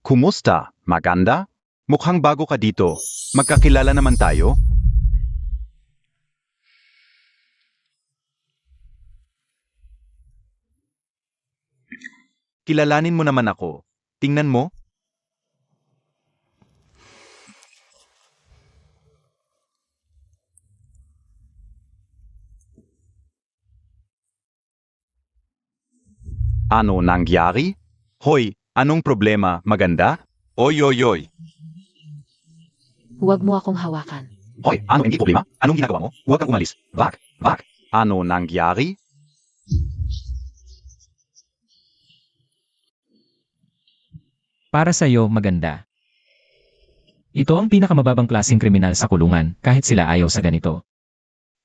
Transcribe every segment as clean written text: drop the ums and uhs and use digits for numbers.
Kumusta? Maganda? Mukhang bago ka dito. Magkakilala naman tayo? Kilalanin mo naman ako. Tingnan mo. Ano nangyari? Hoy, anong problema? Maganda? Oy, oy, oy. Huwag mo akong hawakan. Hoy, ano hindi problema? Anong ginagawa mo? Huwag kang umalis. Back, back. Ano nangyari? Para sa'yo, maganda. Ito ang pinakamababang klaseng kriminal sa kulungan, kahit sila ayaw sa ganito.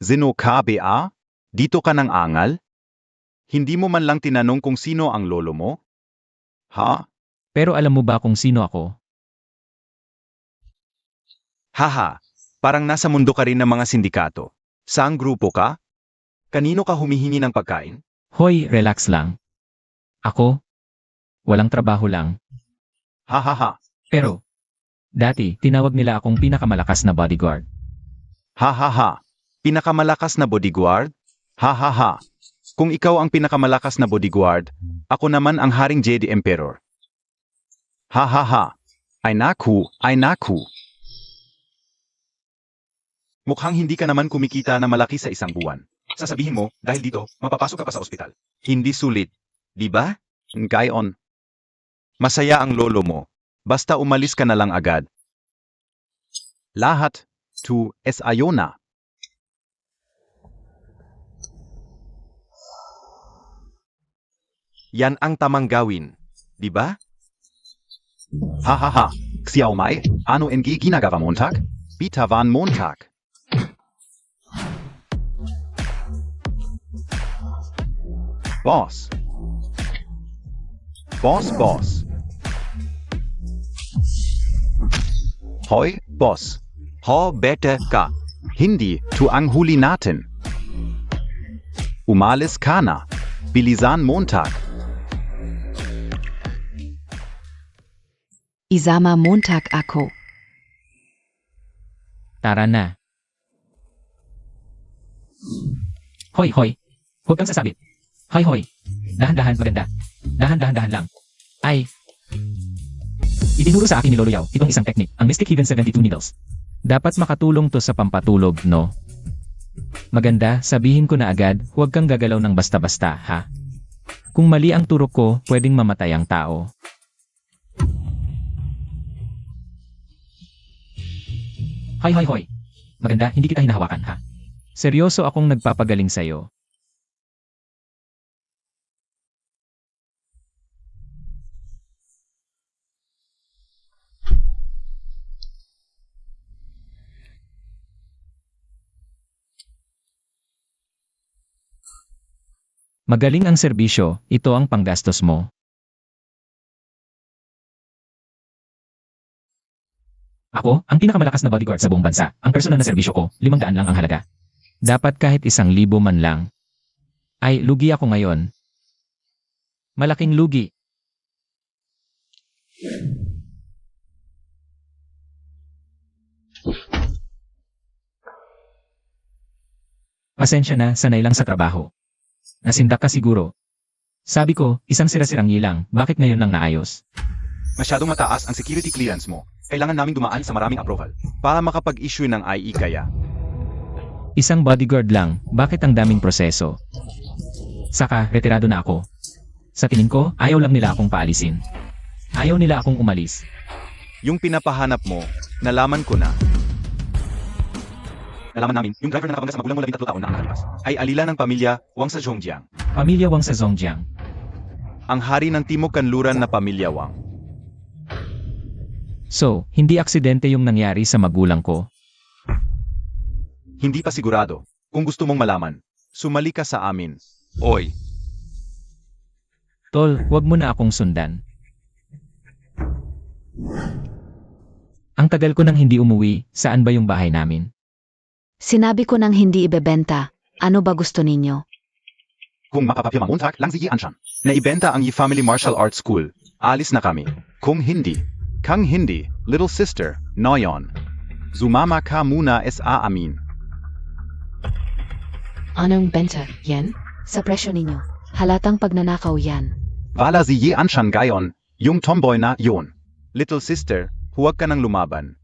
Zino ka ba? Dito ka ng angal? Hindi mo man lang tinanong kung sino ang lolo mo? Ha? Pero alam mo ba kung sino ako? Haha, parang nasa mundo ka rin ng mga sindikato. Saang grupo ka? Kanino ka humihingi ng pagkain? Hoy, relax lang. Ako? Walang trabaho lang. Hahaha, Pero, dati, tinawag nila akong pinakamalakas na bodyguard. hahaha. Pinakamalakas na bodyguard? Hahaha. Kung ikaw ang pinakamalakas na bodyguard, ako naman ang Haring Jedi Emperor. Hahaha. Ay naku, ay naku. Mukhang hindi ka naman kumikita na malaki sa isang buwan. Sasabihin mo, dahil dito, mapapasok ka pa sa ospital. Hindi sulit. Di ba? Gayon. Masaya ang lolo mo. Basta umalis ka na lang agad. Lahat. Tu es ayona. Yan ang tamang gawin. Di ba? Hahaha. Xiao Mai, ano ang ginagawa Montag? Bitawan Montag. Boss. Boss, boss. Hoy, boss. Ho bete ka. Hindi tu ang huli natin. Umalis ka na. Bilisan Montag. Isama Montag ako. Tara na. Hoy, hoy. Huwag kang sasabit. Hoy, hoy. Dahan-dahan, maganda. Dahan-dahan lang. Ay. Itinuro sa akin ni Lolo Yao itong isang technique, ang Mystic Hidden 72 Needles. Dapat makatulong to sa pampatulog, no? Maganda, sabihin ko na agad, huwag kang gagalaw ng basta-basta, ha? Kung mali ang turok ko, pwedeng mamatay ang tao. Hoy, hoy, hoy. Maganda, hindi kita hinahawakan, ha? Seryoso akong nagpapagaling sa'yo. Magaling ang serbisyo, ito ang panggastos mo. Ako, ang pinakamalakas na bodyguard sa buong bansa. Ang personal na serbisyo ko, 500 lang ang halaga. Dapat kahit 1,000 man lang. Ay, lugi ako ngayon. Malaking lugi. Pasensya na, sanay lang sa trabaho. Nasindak ka siguro. Sabi ko, isang sira-sirang lang, bakit ngayon lang naayos? Masyadong mataas ang security clearance mo. Kailangan naming dumaan sa maraming approval para makapag-issue ng IE kaya. Isang bodyguard lang, bakit ang daming proseso? Saka, retirado na ako. Sa tingin ko, ayaw lang nila akong paalisin. Ayaw nila akong umalis. Yung pinapahanap mo, nalaman ko na. Nalaman namin, yung driver na nakabangga sa magulang mo 13 taon na ang nakalipas, ay alila ng pamilya Wang sa Zhongjiang. Pamilya Wang sa Zhongjiang. Ang hari ng Timog Kanluran na pamilya Wang. So, hindi aksidente yung nangyari sa magulang ko. Hindi pa sigurado. Kung gusto mong malaman, sumali ka sa amin. Oy. Tol, wag mo na akong sundan. Ang tagal ko nang hindi umuwi, saan ba yung bahay namin? Sinabi ko nang hindi ibebenta. Ano ba gusto ninyo? Kung makapapyamanguntag lang siya ansyan, na ibenta ang Yi Family Martial Arts School. alis na kami. Kung hindi, little sister, Noyon. Sumama ka muna sa amin. Anong benta yan? Sa presyo ninyo. Halatang pagnanakaw yan. Wala siya ansyan gayon, yung tomboy na yon. Little sister, huwag ka nang lumaban.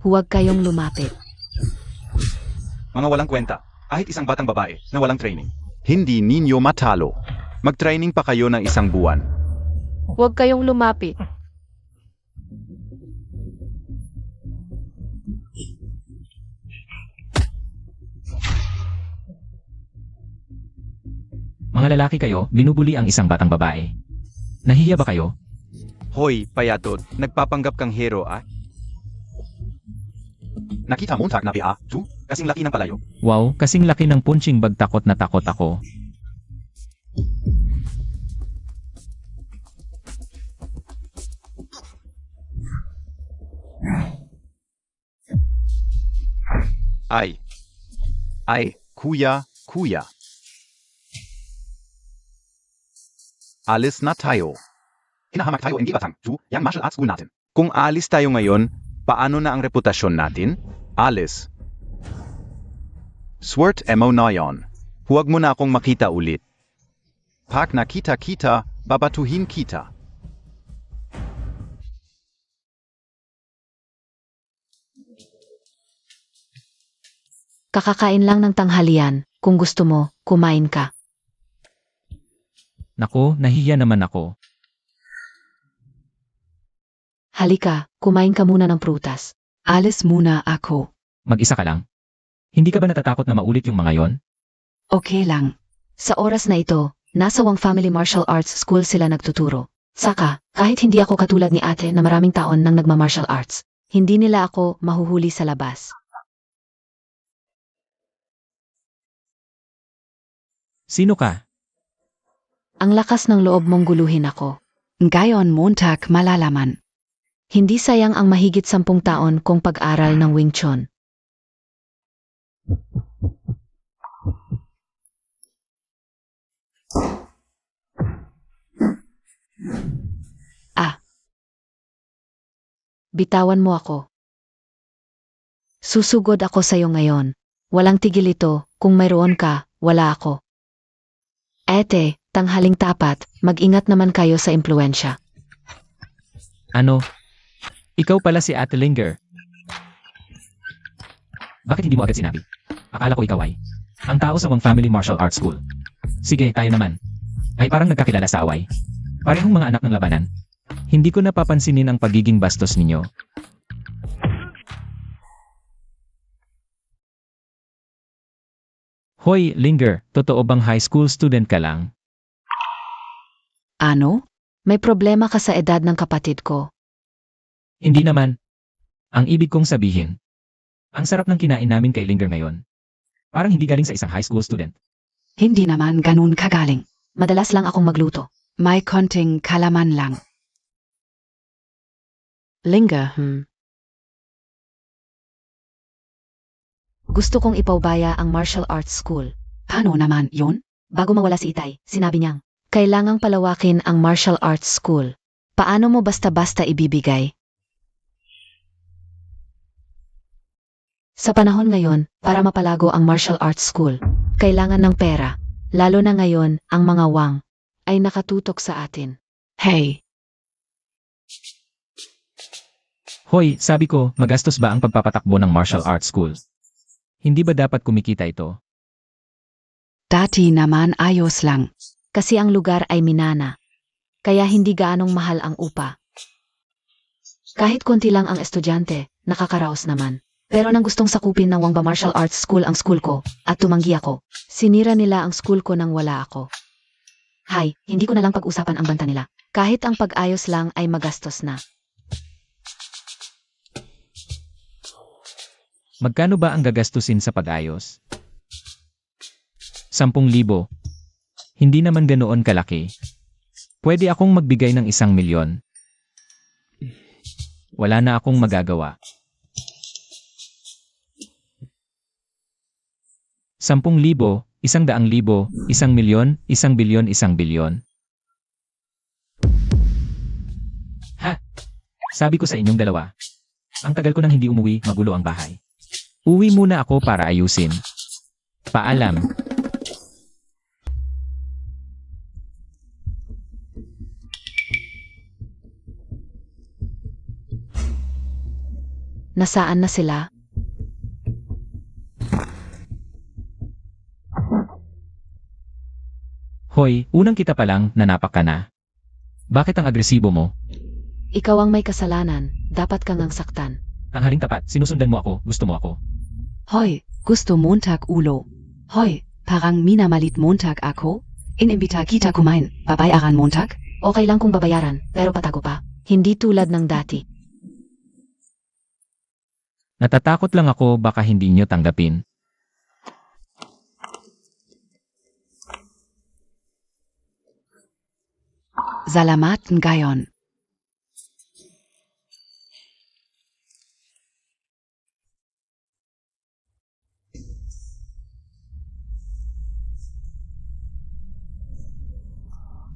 Huwag kayong lumapit. Mga walang kwenta, kahit isang batang babae na walang training. Hindi ninyo matalo. Mag-training pa kayo ng isang buwan. Huwag kayong lumapit. Mga lalaki kayo, binubuli ang isang batang babae. Nahihiya ba kayo? Hoy, payatot, nagpapanggap kang hero ah? Nakita mo tak na pia, tu? Kasing laki ng palayo. Wow, kasing laki ng punching bag, takot na takot ako. Ay, kuya. Alis na tayo. Hinahamak tayo hindi batang, tu, yang martial arts school natin. Kung alis tayo ngayon, paano na ang reputasyon natin? Alis. Swert mo na yon. Huwag mo na akong makita ulit. Pak na kita, babatuhin kita. Kakakain lang ng tanghalian. Kung gusto mo, kumain ka. Nako, nahihiya naman ako. Halika, kumain ka muna ng prutas. Alis muna ako. Mag-isa ka lang. Hindi ka ba natatakot na maulit yung mga yon? Okay lang. Sa oras na ito, nasa Wang Family Martial Arts School sila nagtuturo. Saka, kahit hindi ako katulad ni ate na maraming taon nang nagma-martial arts, hindi nila ako mahuhuli sa labas. Sino ka? Ang lakas ng loob mong guluhin ako. Ngayon Montag malalaman. Hindi sayang ang mahigit 10 taon kong pag-aral ng Wing Chun. Bitawan mo ako. Susugod ako sa'yo ngayon. Walang tigil ito, kung mayroon ka, wala ako. Ete, tanghaling tapat, mag-ingat naman kayo sa impluensya. Ano? Ikaw pala si Ate Linger. Bakit hindi mo agad sinabi? Akala ko ikaw ay ang tao sa Wang Family Martial Arts School. Sige, tayo naman. Ay parang nagkakilala sa away. Parehong mga anak ng labanan. Hindi ko napapansinin ang pagiging bastos ninyo. Hoy, Linger, totoo bang high school student ka lang? Ano? May problema ka sa edad ng kapatid ko. Hindi naman. Ang ibig kong sabihin, ang sarap ng kinain namin kay Linger ngayon. Parang hindi galing sa isang high school student. Hindi naman ganun kagaling. Madalas lang akong magluto. May konting kalaman lang. Linga, Gusto kong ipaubaya ang martial arts school. Paano naman yun? Bago mawala si Itay, sinabi niyang, kailangang palawakin ang martial arts school. Paano mo basta-basta ibibigay? Sa panahon ngayon, para mapalago ang martial arts school, kailangan ng pera. Lalo na ngayon, ang mga Wang ay nakatutok sa atin. Hey! Hoy, sabi ko, magastos ba ang pagpapatakbo ng martial arts school? Hindi ba dapat kumikita ito? Dati naman ayos lang. Kasi ang lugar ay Minana. Kaya hindi gaanong mahal ang upa. Kahit konti lang ang estudyante, nakakaraos naman. Pero nang gustong sakupin ng Wangba Martial Arts School ang school ko, at tumanggi ako, sinira nila ang school ko nang wala ako. Hay, hindi ko na lang pag-usapan ang banta nila. Kahit ang pag-ayos lang ay magastos na. Magkano ba ang gagastusin sa pag-ayos? 10,000. Hindi naman ganoon kalaki. Pwede akong magbigay ng 1,000,000. Wala na akong magagawa. 10,000, 100,000, 1,000,000, 1,000,000,000, 1,000,000,000. Ha? Sabi ko sa inyong dalawa. Ang tagal ko nang hindi umuwi, magulo ang bahay. Uwi muna ako para ayusin. Paalam. Nasaan na sila? Hoy, unang kita pa lang, nanapak ka na. Bakit ang agresibo mo? Ikaw ang may kasalanan, dapat kang ang saktan. Ang haring tapat, sinusundan mo ako, gusto mo ako. Hoy, gusto Montag ulo. Hoy, parang minamalit Montag ako? Inimbita kita kumain, babayaran Montag? Okay lang kung babayaran, pero patago pa. Hindi tulad ng dati. Natatakot lang ako baka hindi nyo tanggapin. Salamat ngayon.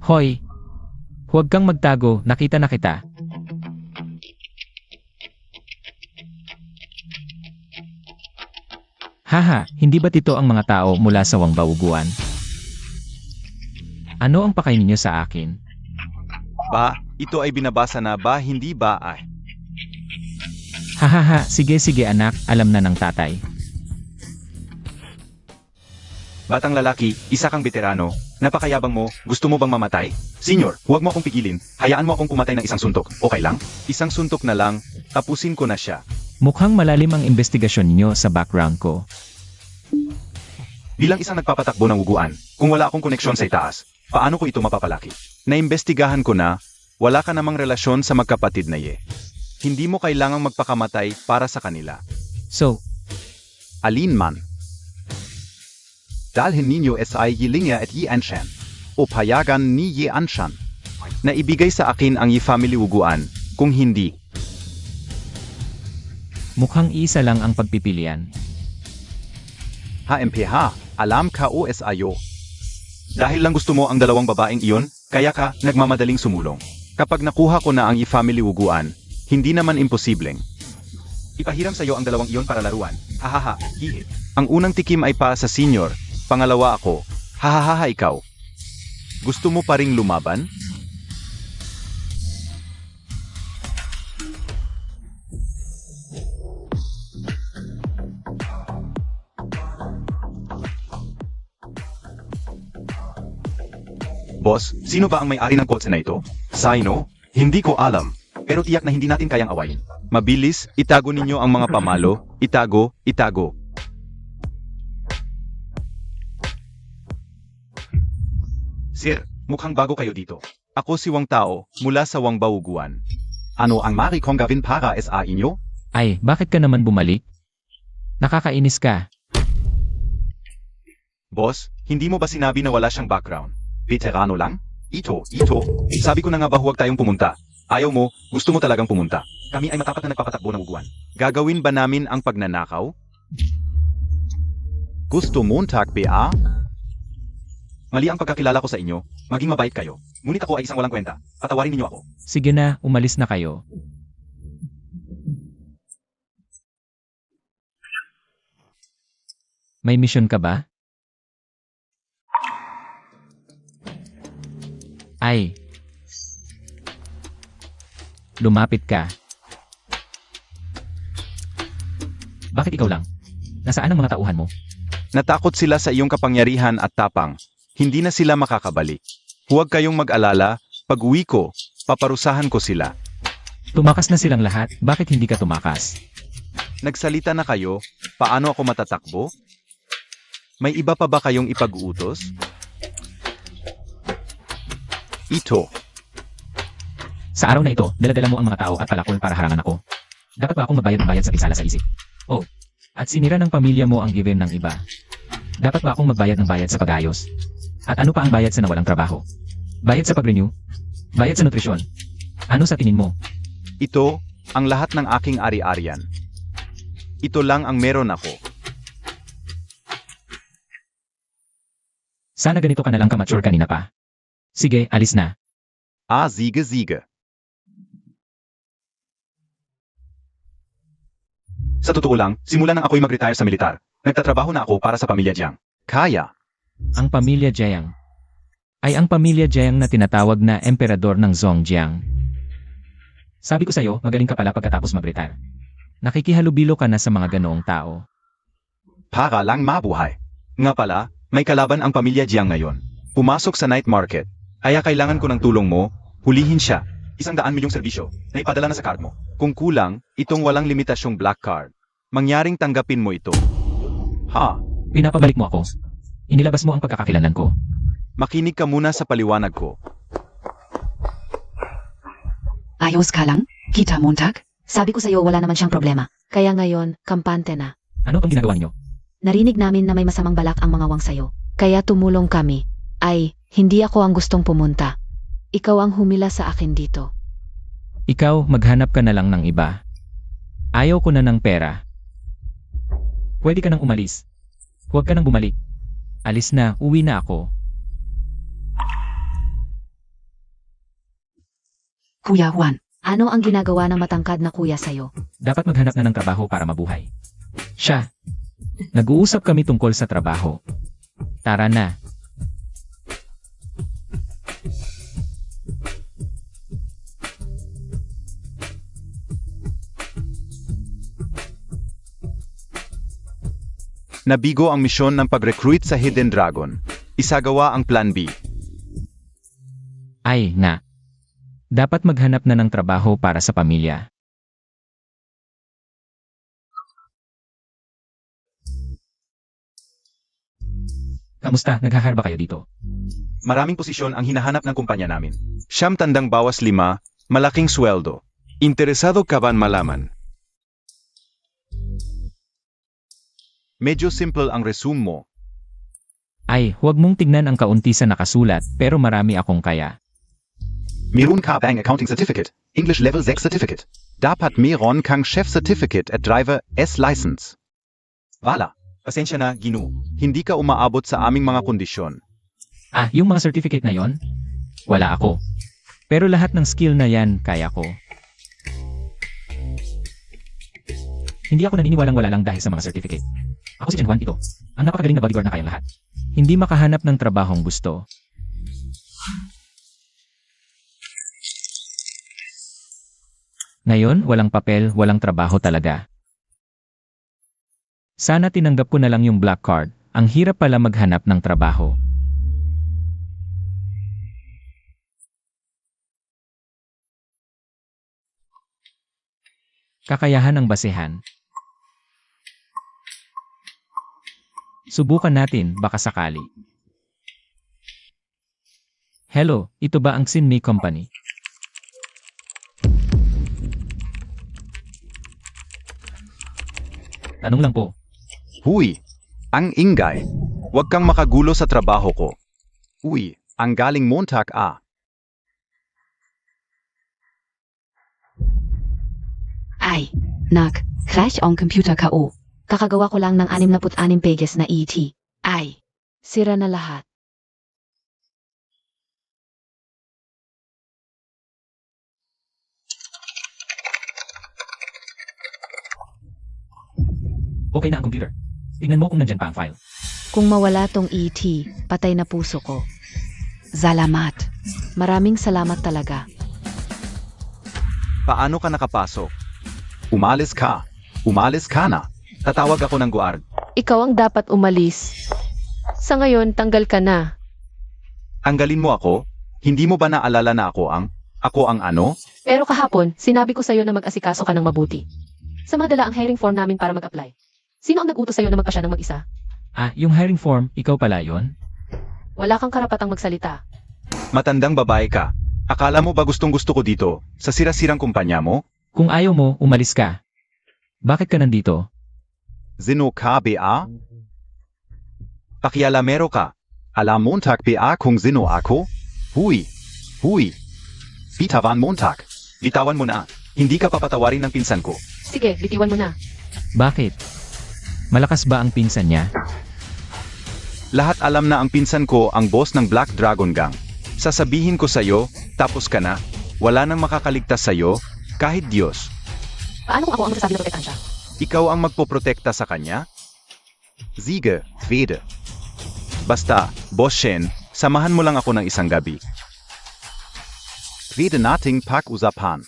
Hoy! Huwag kang magtago, nakita na kita. Haha, hindi ba't ito ang mga tao mula sa Wangbauguan? Ano ang pakain ninyo sa akin? Ba, ito ay binabasa na ba, hindi ba ay? Hahaha, sige anak, alam na ng tatay. Batang lalaki, isa kang veterano. Napakayabang mo, gusto mo bang mamatay? Senyor, huwag mo akong pigilin. Hayaan mo akong pumatay ng isang suntok. Okay lang? Isang suntok na lang, tapusin ko na siya. Mukhang malalim ang investigasyon niyo sa background ko. Bilang isang nagpapatakbo ng uguan, kung wala akong koneksyon sa itaas, paano ko ito mapapalaki? Naimbestigahan ko na, wala ka namang relasyon sa magkapatid na Ye. Hindi mo kailangang magpakamatay para sa kanila. So, Alin man. Dalhin ninyo sa Yilinga at Yi Anshan. O payagan ni Yi Anshan. Na ibigay sa akin ang Yi family uguan, kung hindi. mukhang isa lang ang pagpipilian. HMPH, alam ka o SIO. Dahil lang gusto mo ang dalawang babaeng iyon, kaya ka nagmamadaling sumulong. Kapag nakuha ko na ang Yi family uguan, hindi naman imposibleng. Ipahiram sa iyo ang dalawang iyon para laruan. Hahaha, hihi. Ang unang tikim ay para sa senior, pangalawa ako. Hahaha ikaw. Gusto mo pa ring lumaban? Boss, sino ba ang may-ari ng kotse na ito? Sino? Hindi ko alam. Pero tiyak na hindi natin kayang awayin. Mabilis, itago ninyo ang mga pamalo. Itago, itago. Sir, mukhang bago kayo dito. Ako si Wang Tao, mula sa Wangbauguan. Ano ang mari kong gawin para sa inyo? Ay, bakit ka naman bumalik? Nakakainis ka. Boss, hindi mo ba sinabi na wala siyang background? Veterano lang? Ito. Sabi ko na nga ba huwag tayong pumunta? Ayaw mo, gusto mo talagang pumunta. Kami ay matapat na nagpapatakbo ng uguan. Gagawin ba namin ang pagnanakaw? Gusto Montag PA? Mali ang pagkakilala ko sa inyo. Maging mabait kayo. Ngunit ako ay isang walang kwenta. Patawarin ninyo ako. Sige na, umalis na kayo. May misyon ka ba? Ay. Lumapit ka. Bakit ikaw lang? Nasaan ang mga tauhan mo? Natakot sila sa iyong kapangyarihan at tapang. Hindi na sila makakabalik. Huwag kayong mag-alala. Pag-uwi ko, paparusahan ko sila. Tumakas na silang lahat, bakit hindi ka tumakas? Nagsalita na kayo, paano ako matatakbo? May iba pa ba kayong ipag-utos? Ito. Sa araw na ito, daladala mo ang mga tao at palakol para harangan ako. Dapat ba akong magbayad ng bayad sa pinsala sa isip? Oh, at sinira ng pamilya mo ang given ng iba. Dapat ba akong magbayad ng bayad sa pag-ayos? At ano pa ang bayad sa nawalang trabaho? Bayad sa pag-renew? Bayad sa nutrisyon? Ano sa tingin mo? Ito, ang lahat ng aking ari-arian. Ito lang ang meron ako. Sana ganito ka na lang ka-mature kanina pa. Sige, alis na. Siege, Siege. Sa totoo lang, simula nang ako'y mag-retire sa militar, nagtatrabaho na ako para sa pamilya Jiang. Kaya. Ang pamilya Jiang ay ang pamilya Jiang na tinatawag na emperador ng Zhongjiang. Sabi ko sa'yo, magaling ka pala pagkatapos mag-retire. Nakikihalubilo ka na sa mga ganoong tao. Para lang mabuhay. Nga pala, may kalaban ang pamilya Jiang ngayon. Pumasok sa night market. Kaya kailangan ko ng tulong mo, hulihin siya. 100 milyong serbisyo, na ipadala na sa card mo. Kung kulang, itong walang limitasyong black card. Mangyaring tanggapin mo ito. Ha? Pinapabalik mo ako. Inilabas mo ang pagkakakilanlan ko. Makinig ka muna sa paliwanag ko. Ayos ka lang, Kita Montag? Sabi ko sa'yo wala naman siyang problema. Kaya ngayon, kampante na. Ano ang ginagawa niyo? Narinig namin na may masamang balak ang mga wang sa'yo. Kaya tumulong kami. Ay, hindi ako ang gustong pumunta. Ikaw ang humila sa akin dito. Ikaw, maghanap ka na lang ng iba. Ayaw ko na ng pera. Pwede ka nang umalis. Huwag ka nang bumalik. Alis na, uwi na ako. Kuya Juan, Ano ang ginagawa ng matangkad na kuya sa'yo? Dapat maghanap na ng trabaho para mabuhay. Siya. Nag-uusap kami tungkol sa trabaho. Tara na. Nabigo ang misyon ng pag-recruit sa Hidden Dragon. Isagawa ang Plan B. Ay, na. Dapat maghanap na ng trabaho para sa pamilya. Kamusta? Naghahar ba kayo dito? Maraming posisyon ang hinahanap ng kumpanya namin. Siyam tandang bawas 5, malaking sweldo. Interesado ka ba malaman? Medyo simple ang resume mo. Ay, huwag mong tignan ang kaunti sa nakasulat, pero marami akong kaya. Meron ka bang accounting certificate, English level 6 certificate. Dapat meron kang chef certificate at driver S license. Wala, pasensya na, Gino. Hindi ka umaabot sa aming mga kondisyon. Ah, yung mga certificate na yon? Wala ako. Pero lahat ng skill na yan, kaya ko. Hindi ako naniniwalang wala lang dahil sa mga certificate. Ako si Chen Juan ito. Ang napakagaling na bodyguard na kayang lahat. Hindi makahanap ng trabahong gusto. Ngayon, walang papel, walang trabaho talaga. Sana tinanggap ko na lang yung black card. Ang hirap pala maghanap ng trabaho. Kakayahan ng basehan. Subukan natin, baka sakali. Hello, ito ba ang Sinmi Company? Tanong lang po. Huy, ang ingay. Huwag kang makagulo sa trabaho ko. Uy, ang galing Montag ah. Ay, nak, crash ang computer ko. Kakagawa ko lang ng 66 pages na ET. Ay, sira na lahat. Okay na ang computer. Tingnan mo kung nandyan pa ang file. Kung mawala tong ET, patay na puso ko. Salamat. Maraming salamat talaga. Paano ka nakapasok? Umalis ka. Umalis ka na. Tatawag ako ng guard. Ikaw ang dapat umalis. Sa ngayon, tanggal ka na. Anggalin mo ako? Hindi mo ba naalala na ako ang ano? Pero kahapon, sinabi ko sa'yo na mag-asikaso ka ng mabuti. Sa mga dala ang hiring form namin para mag-apply. Sino ang nag-utos sa'yo na magpasya ng mag-isa? Ah, yung hiring form, ikaw pala yon? Wala kang karapatang magsalita. Matandang babae ka. Akala mo ba gustong-gusto ko dito, sa sira-sirang kumpanya mo? Kung ayaw mo, umalis ka. Bakit ka nandito? Zino ka ba? Pakialamero ka. Alam Montag ba kung zino ako? Huy. Huy. Bitawan Montag. Bitawan mo na. Hindi ka papatawarin ng pinsan ko. Sige, bitiwan mo na. Bakit? Malakas ba ang pinsan niya? Lahat alam na ang pinsan ko ang boss ng Black Dragon Gang. Sasabihin ko sa'yo, tapos ka na. Wala nang makakaligtas sa'yo, kahit Diyos. Paano kung ako ang magsasabi na protektahan siya? Ikaw ang magpoprotekta sa kanya? Sige, Vede. Basta, Boss Shen, samahan mo lang ako ng isang gabi. Vede nating pag-usapan.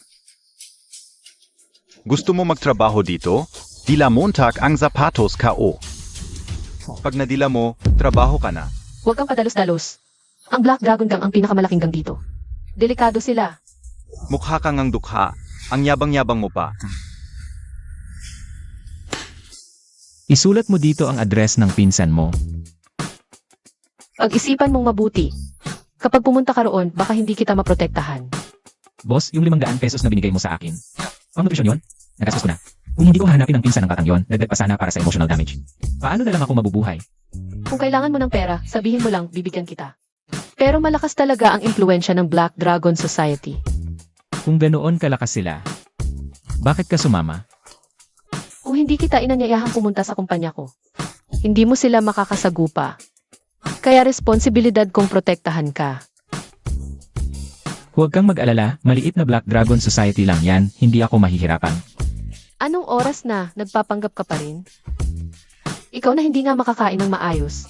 Gusto mo magtrabaho dito? Dila Montag ang zapatos ko. Pag nadila mo, trabaho ka na. Huwag kang padalos-dalos. Ang Black Dragon Gang ang pinakamalaking gang dito. Delikado sila. Mukha kang ang dukha. Ang yabang-yabang mo pa. Isulat mo dito ang address ng pinsan mo. Pag-isipan mong mabuti. Kapag pumunta ka roon, baka hindi kita maprotektahan. Boss, yung 500 pesos na binigay mo sa akin. Pang nutrisyon yun? Nagastos ko na. Kung hindi ko hanapin ang pinsan ng katang yon, dagdag pa sana para sa emotional damage. Paano na lang ako mabubuhay? Kung kailangan mo ng pera, sabihin mo lang, bibigyan kita. Pero malakas talaga ang impluensya ng Black Dragon Society. Kung ganoon kalakas sila, bakit ka sumama? Kung hindi kita inanyayahang pumunta sa kumpanya ko, hindi mo sila makakasagupa. Kaya responsibilidad kong protektahan ka. Huwag kang mag-alala, maliit na Black Dragon Society lang yan, hindi ako mahihirapan. Anong oras na nagpapanggap ka pa rin? Ikaw na hindi nga makakain ng maayos.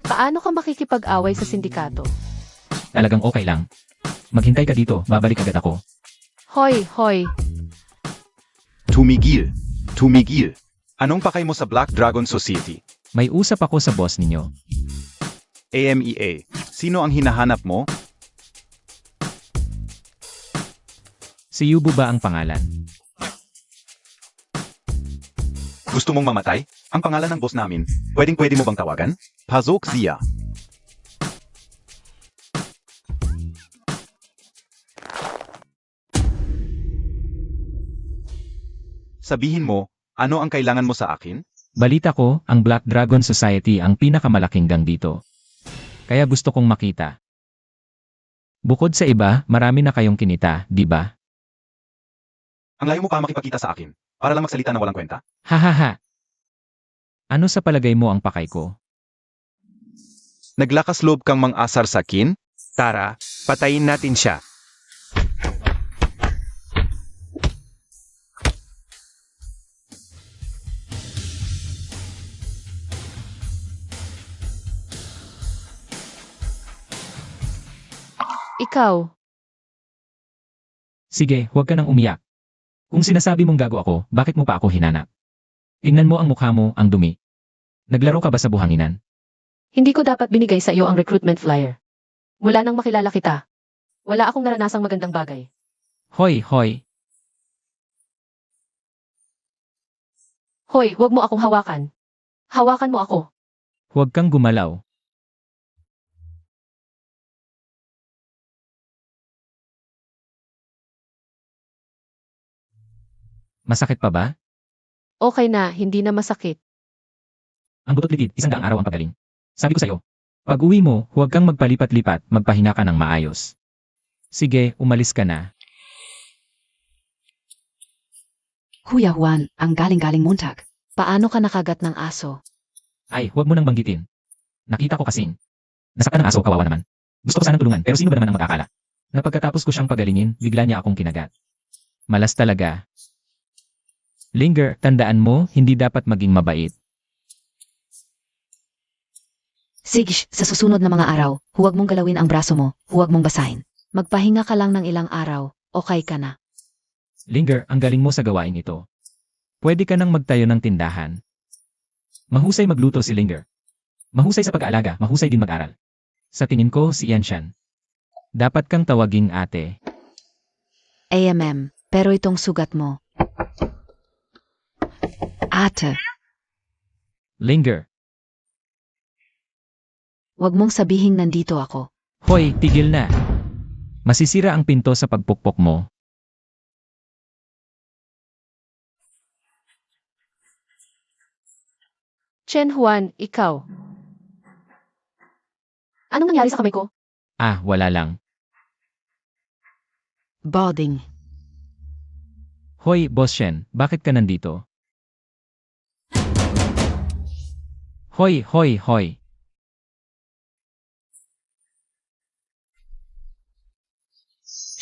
Paano ka makikipag-away sa sindikato? Talagang okay lang. Maghintay ka dito, babalik agad ako. Hoy, hoy. Tumigil. Tumigil. Anong pakay mo sa Black Dragon Society? May usap ako sa boss ninyo. AMEA. Sino ang hinahanap mo? Si Yubu ba ang pangalan? Gusto mong mamatay? Ang pangalan ng boss namin. Pwede mo bang tawagan? Pazok Zia. Sabihin mo, ano ang kailangan mo sa akin? Balita ko, ang Black Dragon Society ang pinakamalaking gang dito. Kaya gusto kong makita. Bukod sa iba, marami na kayong kinita, di ba? Ang layo mo pa makipagkita sa akin. Para lang magsalita na walang kwenta. Hahaha. Ano sa palagay mo ang pakay ko? Naglakas loob kang mang-asar sa akin? Tara, patayin natin siya. Ikaw. Sige, huwag ka nang umiyak. Kung sinasabi mong gago ako, bakit mo pa ako hinanap? Tingnan mo ang mukha mo, ang dumi. Naglaro ka ba sa buhanginan? Hindi ko dapat binigay sa iyo ang recruitment flyer. Mula nang makilala kita, wala akong naranasang magandang bagay. Hoy, hoy. Hoy, huwag mo akong hawakan. Hawakan mo ako. Huwag kang gumalaw. Masakit pa ba? Okay na, hindi na masakit. Ang butot ligid, 100 araw ang pagaling. Sabi ko sa'yo, pag uwi mo, huwag kang magpalipat-lipat, magpahinga ka ng maayos. Sige, umalis ka na. Kuya Juan, ang galing-galing Montag. Paano ka nakagat ng aso? Ay, huwag mo nang banggitin. Nakita ko kasing. Nasaktan ng aso, kawawa naman. Gusto ko sanang tulungan, pero sino ba naman ang mag-akala? Na pagkatapos ko siyang pagalingin, bigla niya akong kinagat. Malas talaga. Linger, tandaan mo, hindi dapat maging mabait. Sige, sa susunod na mga araw, huwag mong galawin ang braso mo, huwag mong basahin. Magpahinga ka lang ng ilang araw, okay ka na. Linger, ang galing mo sa gawain ito. Pwede ka nang magtayo ng tindahan. Mahusay magluto si Linger. Mahusay sa pag-aalaga, mahusay din mag-aral. Sa tingin ko, si Yanshan. Dapat kang tawaging ate. AMM, pero itong sugat mo. Ate. Linger. Huwag mong sabihing nandito ako. Hoy, tigil na. Masisira ang pinto sa pagpukpok mo. Chen Juan, ikaw. Anong nangyari sa kamay ko? Ah, wala lang. Boarding. Hoy, Boss Shen, bakit ka nandito? Hoy, hoy, hoy.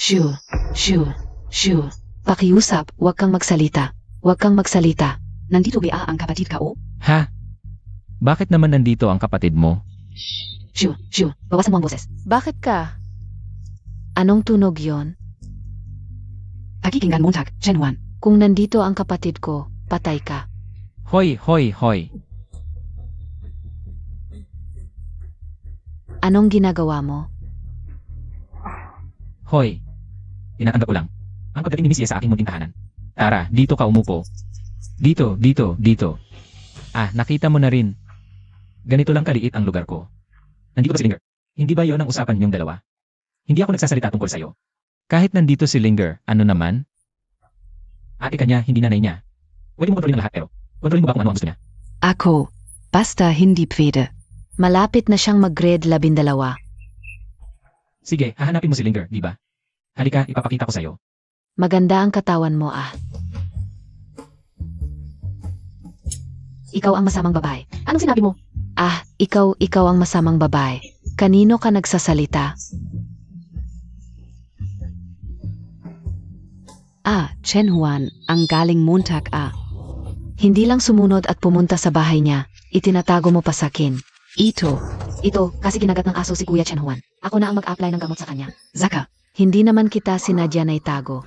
Sure, sure, sure. Pakiusap, huwag kang magsalita. Huwag kang magsalita. Nandito ba ang kapatid ko? Ha? Bakit naman nandito ang kapatid mo? Sure, sure. Bawasan mo ang boses. Bakit ka? Anong tunog yon? Pakikinggan Montag, Gen 1. Kung nandito ang kapatid ko, patay ka. Hoy, hoy, hoy. Anong ginagawa mo? Hoy. Inaanggap ko lang. Ang pagdating ni Miss Ye sa aking munting tahanan. Tara, dito ka umupo. Dito, dito, dito. Ah, nakita mo na rin. Ganito lang kaliit ang lugar ko. Nandito ba si Linger? Hindi ba yon ang usapan niyong dalawa? Hindi ako nagsasalita tungkol sa'yo. Kahit nandito si Linger, ano naman? Ate ka niya, hindi nanay niya. Pwede mo kontrolin ang lahat pero, kontrolin mo ba kung ano ang gusto niya? Ako, basta hindi pwede. Malapit na siyang mag-grade 12. Sige, hahanapin mo si Linger, di ba? Halika, ipapakita ko sa'yo. Maganda ang katawan mo ah. Ikaw ang masamang babae. Anong sinabi mo? Ah, ikaw ang masamang babae. Kanino ka nagsasalita? Chen Juan, ang galing Montag. Hindi lang sumunod at pumunta sa bahay niya, itinatago mo pa sa akin. Ito, kasi ginagat ng aso si Kuya Chen Juan. Ako na ang mag-apply ng gamot sa kanya. Zaka, Hindi naman kita sinadya na itago.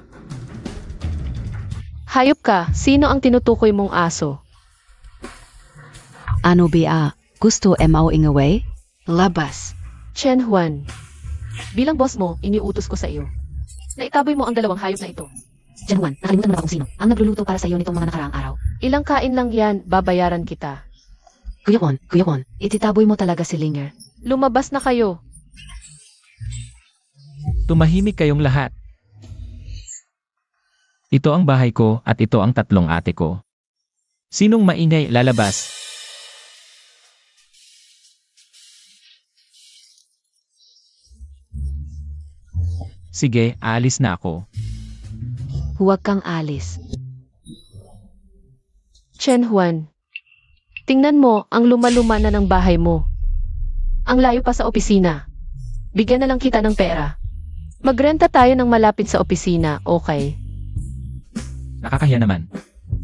Hayop ka, sino ang tinutukoy mong aso? ano ba? Gusto mo ingaway? Labas. Chen Juan. Bilang boss mo, iniutos ko sa iyo. Naitaboy mo ang dalawang hayop na ito. Chen Juan, nakalimutan mo na ba kung sino? Ang nagluluto para sa iyo nitong mga nakaraang araw. Ilang kain lang yan, babayaran kita. Kuya Juan, Ititaboy mo talaga si Linger. Lumabas na kayo. Tumahimik kayong lahat. Ito ang bahay ko at ito ang 3 ate ko. Sinong maingay lalabas? Sige, aalis na ako. Huwag kang alis. Chen Juan. Tingnan mo, ang luma-luma na ng bahay mo. Ang layo pa sa opisina. Bigyan na lang kita ng pera. Magrenta tayo ng malapit sa opisina, okay? Nakakahiya naman.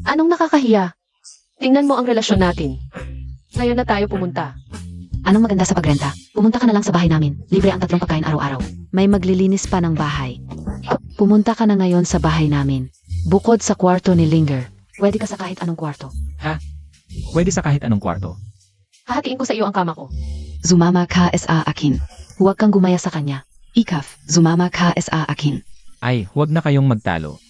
Anong nakakahiya? Tingnan mo ang relasyon natin. Ngayon na tayo pumunta. anong maganda sa pagrenta? Pumunta ka na lang sa bahay namin. Libre ang 3 pagkain araw-araw. May maglilinis pa ng bahay. Pumunta ka na ngayon sa bahay namin. Bukod sa kwarto ni Linger. Pwede ka sa kahit anong kwarto. Pwede sa kahit anong kwarto. Hahatiin ko sa iyo ang kama ko. Zumama ka sa akin. Huwag kang gumaya sa kanya. Ikaf, zumama ka sa akin. Ay, huwag na kayong magtalo.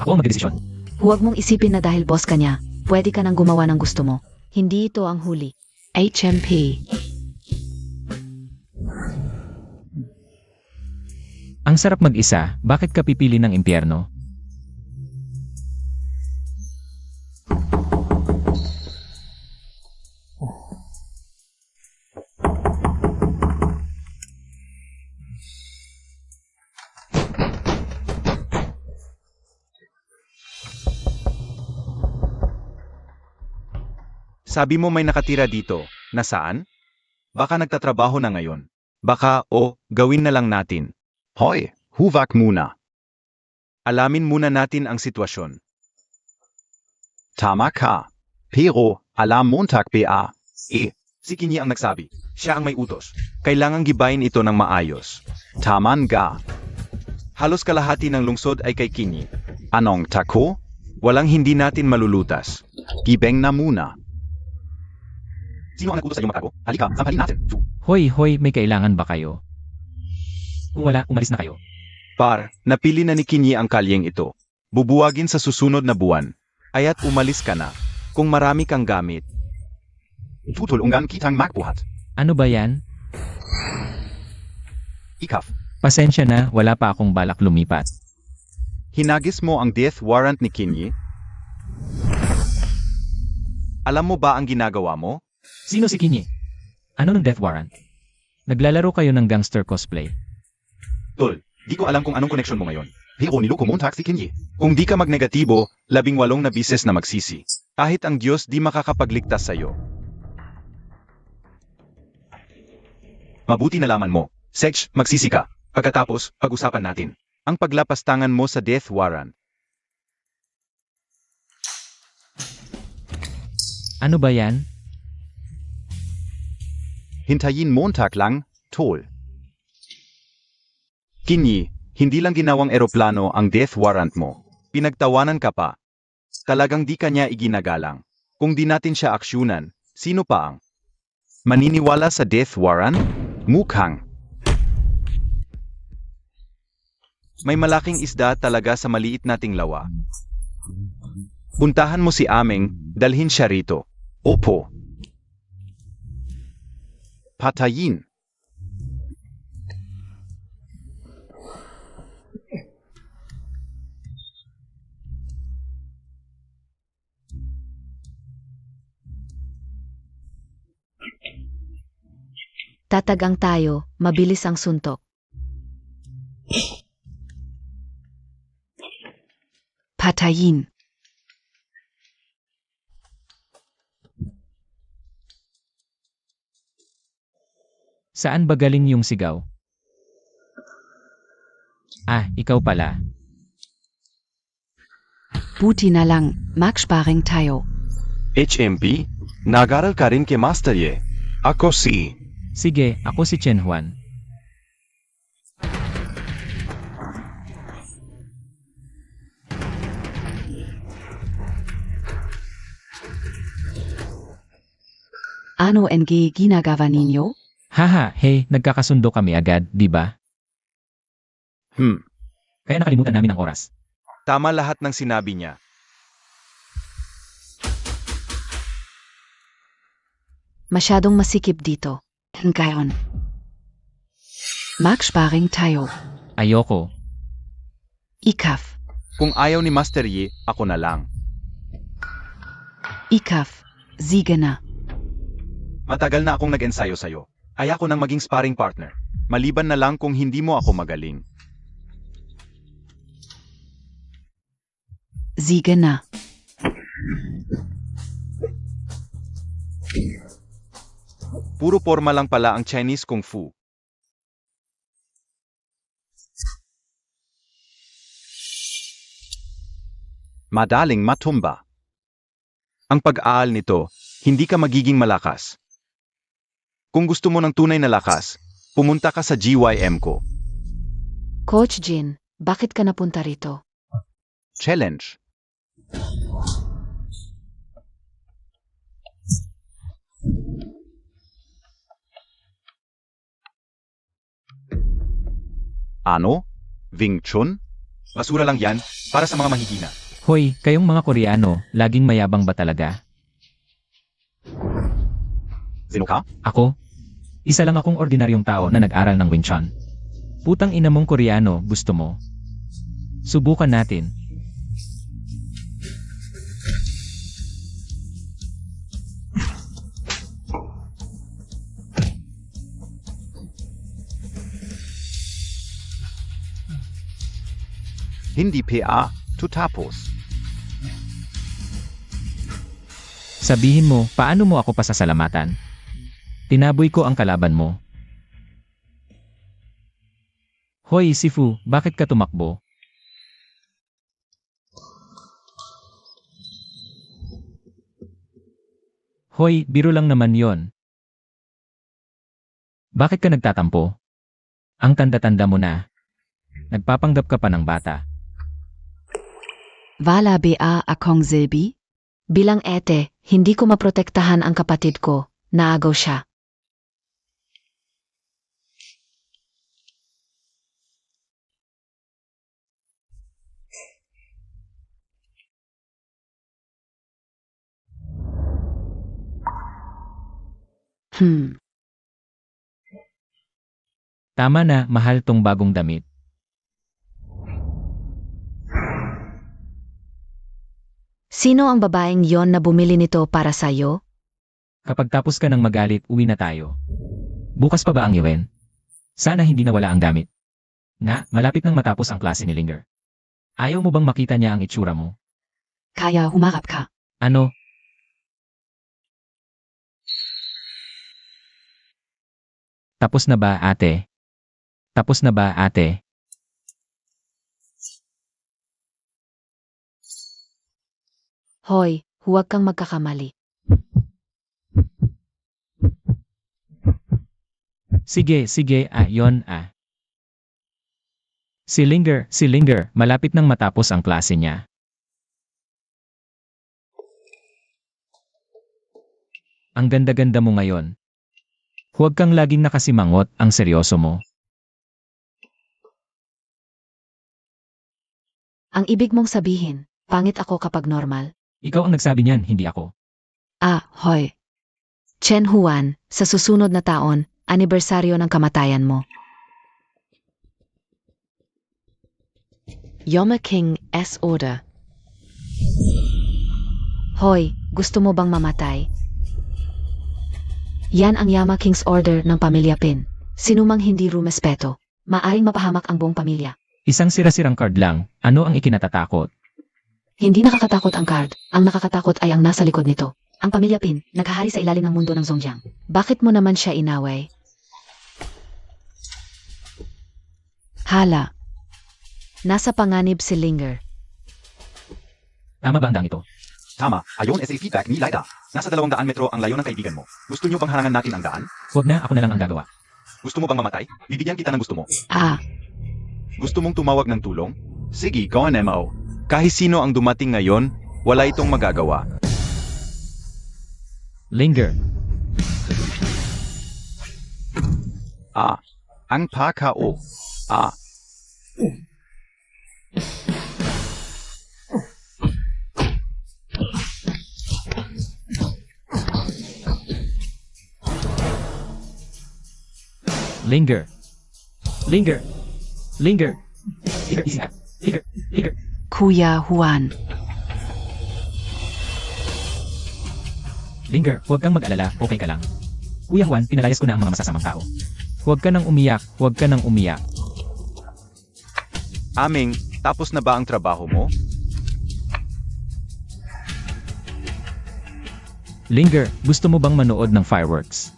Ako ang magdesisyon. Huwag mong isipin na dahil boss ka niya, pwede ka nang gumawa ng gusto mo. Hindi ito ang huli. HMP. Ang sarap mag-isa, bakit ka pipili ng impyerno? Sabi mo may nakatira dito. Nasaan? Baka nagtatrabaho na ngayon. Baka, gawin na lang natin. Hoy, huvak muna. Alamin muna natin ang sitwasyon. Tama ka. Pero, alam Montag ba? Si Kinyi ang nagsabi. Siya ang may utos. Kailangang gibayin ito ng maayos. Taman ga. Halos kalahati ng lungsod ay kay Kinyi. Anong tako? Walang hindi natin malulutas. Gibeng na muna. Sino ang nag-utos sa iyong matago? Halika, samhalin natin. Hoy, may kailangan ba kayo? Kung wala, umalis na kayo. Par, napili na ni Kinyi ang kalyeng ito. Bubuwagin sa susunod na buwan. Aya't umalis ka na. Kung marami kang gamit. Tutulungan kitang magbuhat. Ano ba yan? Ikaf, Pasensya na, wala pa akong balak lumipat. hinagis mo ang death warrant ni Kinyi? Alam mo ba ang ginagawa mo? Sino si Kinyi? Ano ng death warrant? Naglalaro kayo ng gangster cosplay. Tol, di ko alam kung anong koneksyon mo ngayon. Pero niloko mo si Kinyi. Kung di ka magnegatibo, 18 na bises na magsisi. Kahit ang Diyos di makakapagligtas sa'yo. Mabuti nalaman mo. Sech, magsisi ka. Pagkatapos, pag-usapan natin. Ang paglapastangan mo sa death warrant. Ano ba yan? Hintayin Montag lang, tol. Kinyi, hindi lang ginawang eroplano ang death warrant mo. Pinagtawanan ka pa. Talagang di ka niya iginagalang. Kung di natin siya aksyonan, sino pa ang maniniwala sa death warrant? Mukhang. May malaking isda talaga sa maliit nating lawa. Puntahan mo si Aming, dalhin siya rito. Opo. Patayin. Tatagang tayo, mabilis ang suntok. Patayin. Saan ba galing yung sigaw? Ah, ikaw pala. Buti na lang, magsparing tayo. HMP, nag-aral ka rin kay Master Ye. Ako si... Sige, ako si Chen Juan. Ano NG ginagawa ninyo? Haha, hey, nagkakasundo kami agad, di ba? Kaya nakalimutan namin ang oras. Tama lahat ng sinabi niya. Masyadong masikip dito. Ngayon. Magsparing tayo. Ayoko. Ikaf. Kung ayaw ni Master Yi, ako na lang. Ikaf. Sige na. Matagal na akong nag-ensayo sa'yo. Ayoko nang maging sparring partner. Maliban na lang kung hindi mo ako magaling. Sige na. Puro forma lang pala ang Chinese Kung Fu. Madaling matumba. Ang pag-aal nito, hindi ka magiging malakas. Kung gusto mo ng tunay na lakas, pumunta ka sa GYM ko. Coach Jin, bakit ka napunta rito? Challenge. Ano? Wing Chun? Basura lang yan, para sa mga mahihina. Hoy, kayong mga Koreano, laging mayabang ba talaga? Sino ka? Ako? Isa lang akong ordinaryong tao na nag-aral ng Wing Chun. Putang ina mong Koreano, gusto mo? Subukan natin. Hindi PA, tutapos. Sabihin mo, paano mo ako pasasalamatan? Tinaboy ko ang kalaban mo. Hoy, Sifu, bakit ka tumakbo? Hoy, biro lang naman yon. Bakit ka nagtatampo? Ang tanda-tanda mo na. Nagpapanggap ka pa ng bata. Wala ba akong silbi? Bilang ete, hindi ko maprotektahan ang kapatid ko. Naagaw siya. Tama na, mahal tong bagong damit. Sino ang babaeng yon na bumili nito para sa'yo? Kapag tapos ka ng magalit, uwi na tayo. Bukas pa ba ang iwen? Sana hindi nawala ang gamit. Nga, malapit nang matapos ang klase ni Linger. Ayaw mo bang makita niya ang itsura mo? Kaya humarap ka. Ano? Tapos na ba, ate? Tapos na ba, ate? Hoy, huwag kang magkakamali. Sige, sige, yon. Si Linger, malapit nang matapos ang klase niya. Ang ganda-ganda mo ngayon. Huwag kang laging nakasimangot, ang seryoso mo. Ang ibig mong sabihin, pangit ako kapag normal. Ikaw ang nagsabi niyan, hindi ako. Hoy. Chen Huan, sa susunod na taon, anibersaryo ng kamatayan mo. Yoma King S. Order. Hoy, gusto mo bang mamatay? Yan ang Yama King's Order ng pamilya Pin. Sinumang hindi rumespeto, maaring mapahamak ang buong pamilya. Isang sira-sirang card lang, ano ang ikinatatakot? Hindi nakakatakot ang card, ang nakakatakot ay ang nasa likod nito. Ang pamilya Pin, naghahari sa ilalim ng mundo ng Zhongjiang. Bakit mo naman siya inaway? Hala. Nasa panganib si Linger. Tama ba ang dang ito? Tama, ayon sa feedback ni Laida. Nasa 200 metro ang layo ng kaibigan mo. Gusto niyo bang harangan natin ang daan? Huwag na, ako na lang ang gagawa. Gusto mo bang mamatay? Bibigyan kita ng gusto mo. Gusto mong tumawag ng tulong? Sige, go on MO. Kahit sino ang dumating ngayon, wala itong magagawa. Linger, Ang pakao. Linger. Linger. Linger. Linger, isi ka. Linger. Linger. Kuya Huan. Linger, huwag kang mag-alala, okay ka lang. Kuya Juan, pinalayas ko na ang mga masasamang tao. Huwag ka nang umiyak, huwag ka nang umiyak. Aming, tapos na ba ang trabaho mo? Linger, gusto mo bang manood ng fireworks?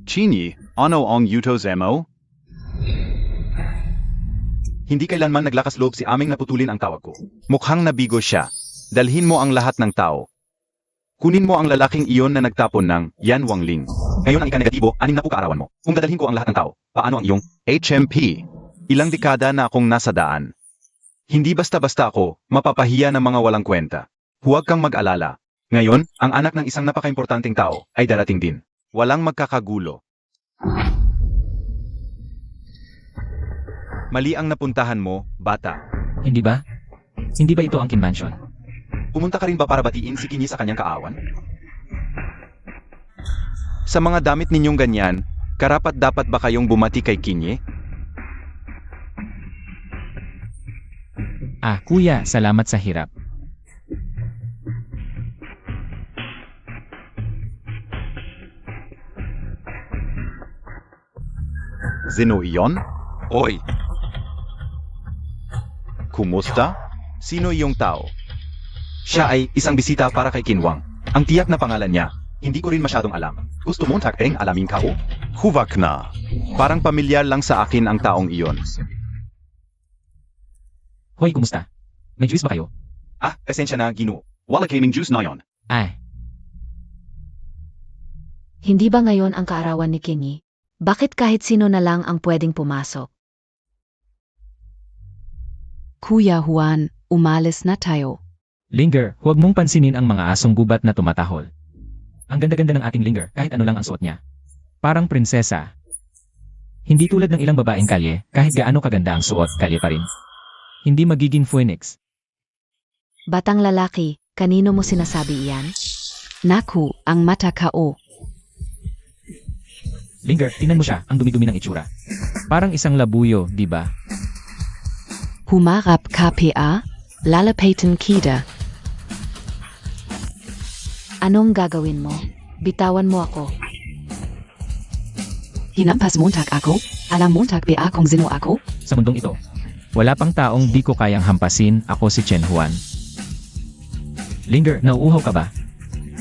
Chinyi, ano ang Yuto's MO? Hindi kailanman naglakas loob si Aming naputulin ang tawag ko. Mukhang nabigo siya. Dalhin mo ang lahat ng tao. Kunin mo ang lalaking iyon na nagtapon ng Yan Wangling. Ngayon ang ika-negatibo, 6 na kaarawan mo. Kung dadalhin ko ang lahat ng tao, paano ang iyong HMP? Ilang dekada na akong nasa daan. Hindi basta-basta ako, mapapahiya ng mga walang kwenta. Huwag kang mag-alala. Ngayon, ang anak ng isang napaka-importanting tao ay darating din. Walang magkakagulo. Mali ang napuntahan mo, bata. Hindi ba? Hindi ba ito ang Kin Mansion? Pumunta ka rin ba para batiin si Kinyi sa kanyang kaawan? Sa mga damit ninyong ganyan, karapat-dapat ba kayong bumati kay Kinyi? Kuya, salamat sa hirap. Sino iyon? Oy! Kumusta? Sino iyong tao? Siya ay isang bisita para kay Kinwang. Ang tiyak na pangalan niya, hindi ko rin masyadong alam. Gusto mong takpeng alamin ka o? Huvak na. Parang pamilyar lang sa akin ang taong iyon. Hoy, kumusta? May juice ba kayo? Esensya na, Gino. Wala kaming juice na yon. Hindi ba ngayon ang kaarawan ni Kinyi? Bakit kahit sino na lang ang pwedeng pumasok? Kuya Juan, umalis na tayo. Linger, huwag mong pansinin ang mga asong gubat na tumatahol. Ang ganda-ganda ng ating Linger, kahit ano lang ang suot niya. Parang prinsesa. Hindi tulad ng ilang babaeng kalye, kahit gaano kaganda ang suot, kalye pa rin. Hindi magiging phoenix. Batang lalaki, kanino mo sinasabi iyan? Naku, ang mata kao. Linger, tingnan mo siya, ang dumi-dumi ng itsura. Parang isang labuyo, di ba? Humarap KPA, lalapitan kita. Anong gagawin mo? Bitawan mo ako. Hinampas Montag ako? Alam Montag ba kung sino ako? Sa mundong ito, wala pang taong di ko kayang hampasin, ako si Chen Huan. Linger, nauuhaw ka ba?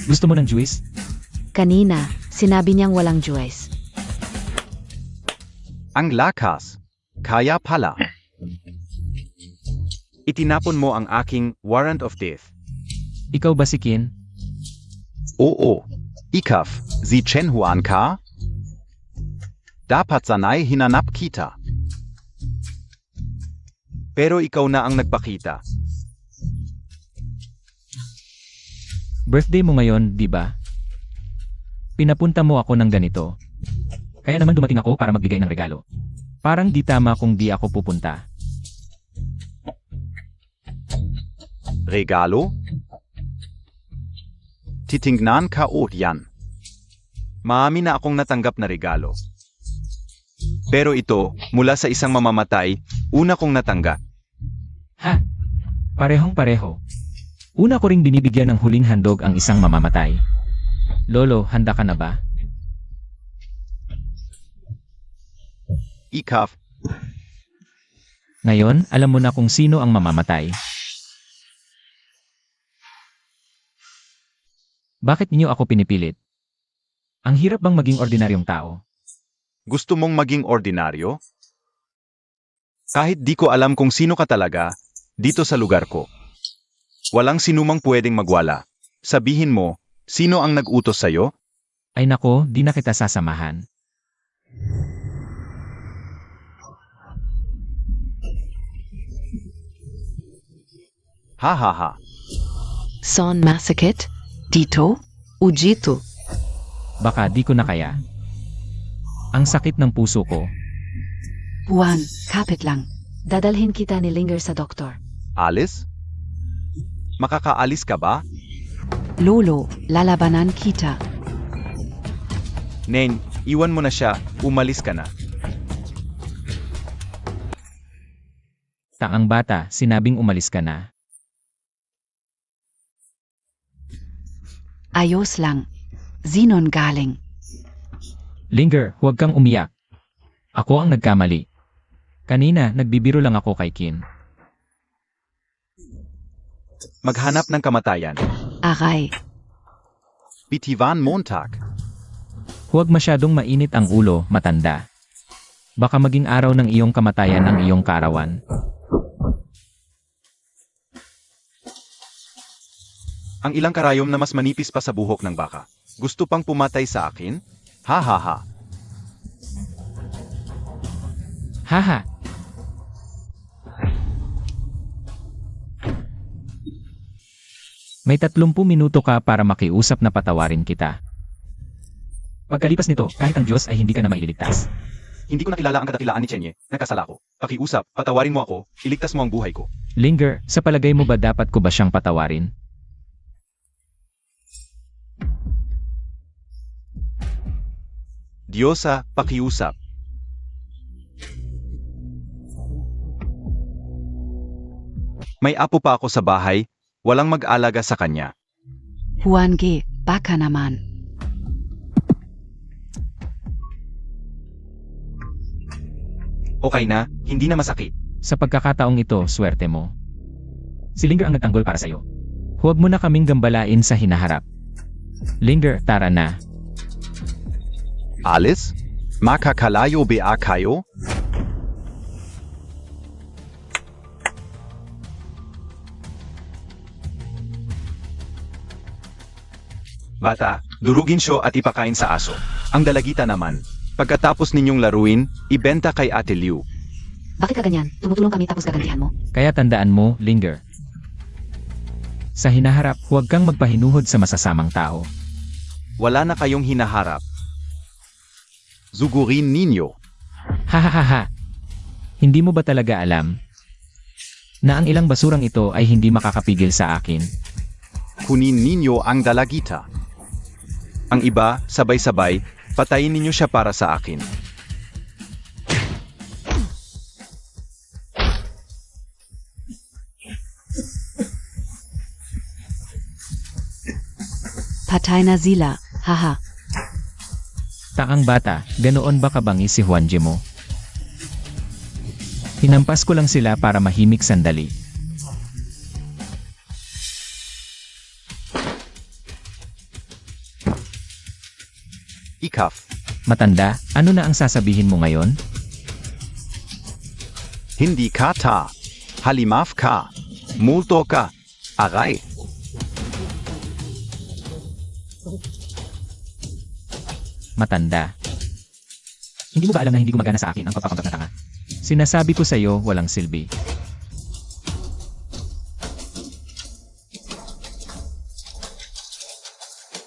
Gusto mo ng juice? Kanina, sinabi niyang walang juice. Ang lakas. Kaya pala. Itinapon mo ang aking warrant of death. Ikaw ba si Kin? Oo. Ikaf, si Chen Huan ka? Dapat sanay hinanap kita. Pero ikaw na ang nagpakita. Birthday mo ngayon, di ba? Pinapunta mo ako ng ganito. Kaya naman dumating ako para magbigay ng regalo. Parang di tama kung di ako pupunta. Regalo? Titingnan ka o yan. Maami na akong natanggap na regalo. Pero ito, mula sa isang mamamatay, una kong natanggap. Ha? Parehong-pareho. Una ko ring binibigyan ng huling handog ang isang mamamatay. Lolo, handa ka na ba? Ikaf, Ngayon, alam mo na kung sino ang mamamatay. Bakit niyo ako pinipilit? Ang hirap bang maging ordinaryong tao? gusto mong maging ordinaryo? Kahit di ko alam kung sino ka talaga, dito sa lugar ko. Walang sinumang pwedeng magwala. Sabihin mo, sino ang nag-utos sa'yo? Ay nako, di na kita sasamahan. Ha ha ha. Son masakit? Dito? Ujito? Baka di ko na kaya. Ang sakit ng puso ko. Juan, kapit lang. Dadalhin kita ni Linger sa doktor. Alice? Makakaalis ka ba? Lolo, lalabanan kita. Nen, iwan mo na siya, umalis ka na. Taang bata, sinabing umalis ka na. Ayos lang. Zinon galing. Linger, huwag kang umiyak. Ako ang nagkamali. Kanina, nagbibiro lang ako kay Kin. Maghanap ng kamatayan. Aray. Bitivan Montag. Huwag masyadong mainit ang ulo, matanda. Baka maging araw ng iyong kamatayan ang iyong karawan. Ang ilang karayom na mas manipis pa sa buhok ng baka. Gusto pang pumatay sa akin? Ha ha ha. Haha! May 30 minuto ka para makiusap na patawarin kita. Pagkalipas nito, kahit ang Diyos ay hindi ka na maililigtas. Hindi ko nakilala ang kadakilaan ni Chenye. Nagkasala ko. Pakiusap, patawarin mo ako, iligtas mo ang buhay ko. Linger, sa palagay mo ba dapat ko ba siyang patawarin? Diyosa, pakiusap. May apo pa ako sa bahay, walang mag-alaga sa kanya. Juan G, baka naman. Okay na, hindi na masakit. Sa pagkakataong ito, swerte mo. Si Linger ang nagtanggol para sa'yo. Huwag mo na kaming gambalain sa hinaharap. Linger, tara na. Alice? Makakalayo ba kayo? Bata, durugin siya at ipakain sa aso. Ang dalagita naman, pagkatapos ninyong laruin, ibenta kay Ate Liu. Bakit ka ganyan? Tumutulong kami tapos gagantihan mo. Kaya tandaan mo, Linger. Sa hinaharap, huwag kang magpahinuhod sa masasamang tao. Wala na kayong hinaharap. Zugurin ninyo. Hahaha. Hindi mo ba talaga alam na ang ilang basurang ito ay hindi makakapigil sa akin? Kunin ninyo ang dalagita. Ang iba, sabay-sabay, patayin ninyo siya para sa akin. Patay na sila, haha. Taang bata, ganoon ba kabangi si Juanje mo? Hinampas ko lang sila para mahimik sandali. Ikaf. Matanda, ano na ang sasabihin mo ngayon? Hindi ka ta. Halimaf ka. Multo ka. Aray. Matanda. Hindi mo ba alam na hindi gumagana sa akin ang papapanggap na tanga? Sinasabi ko sa'yo, walang silbi.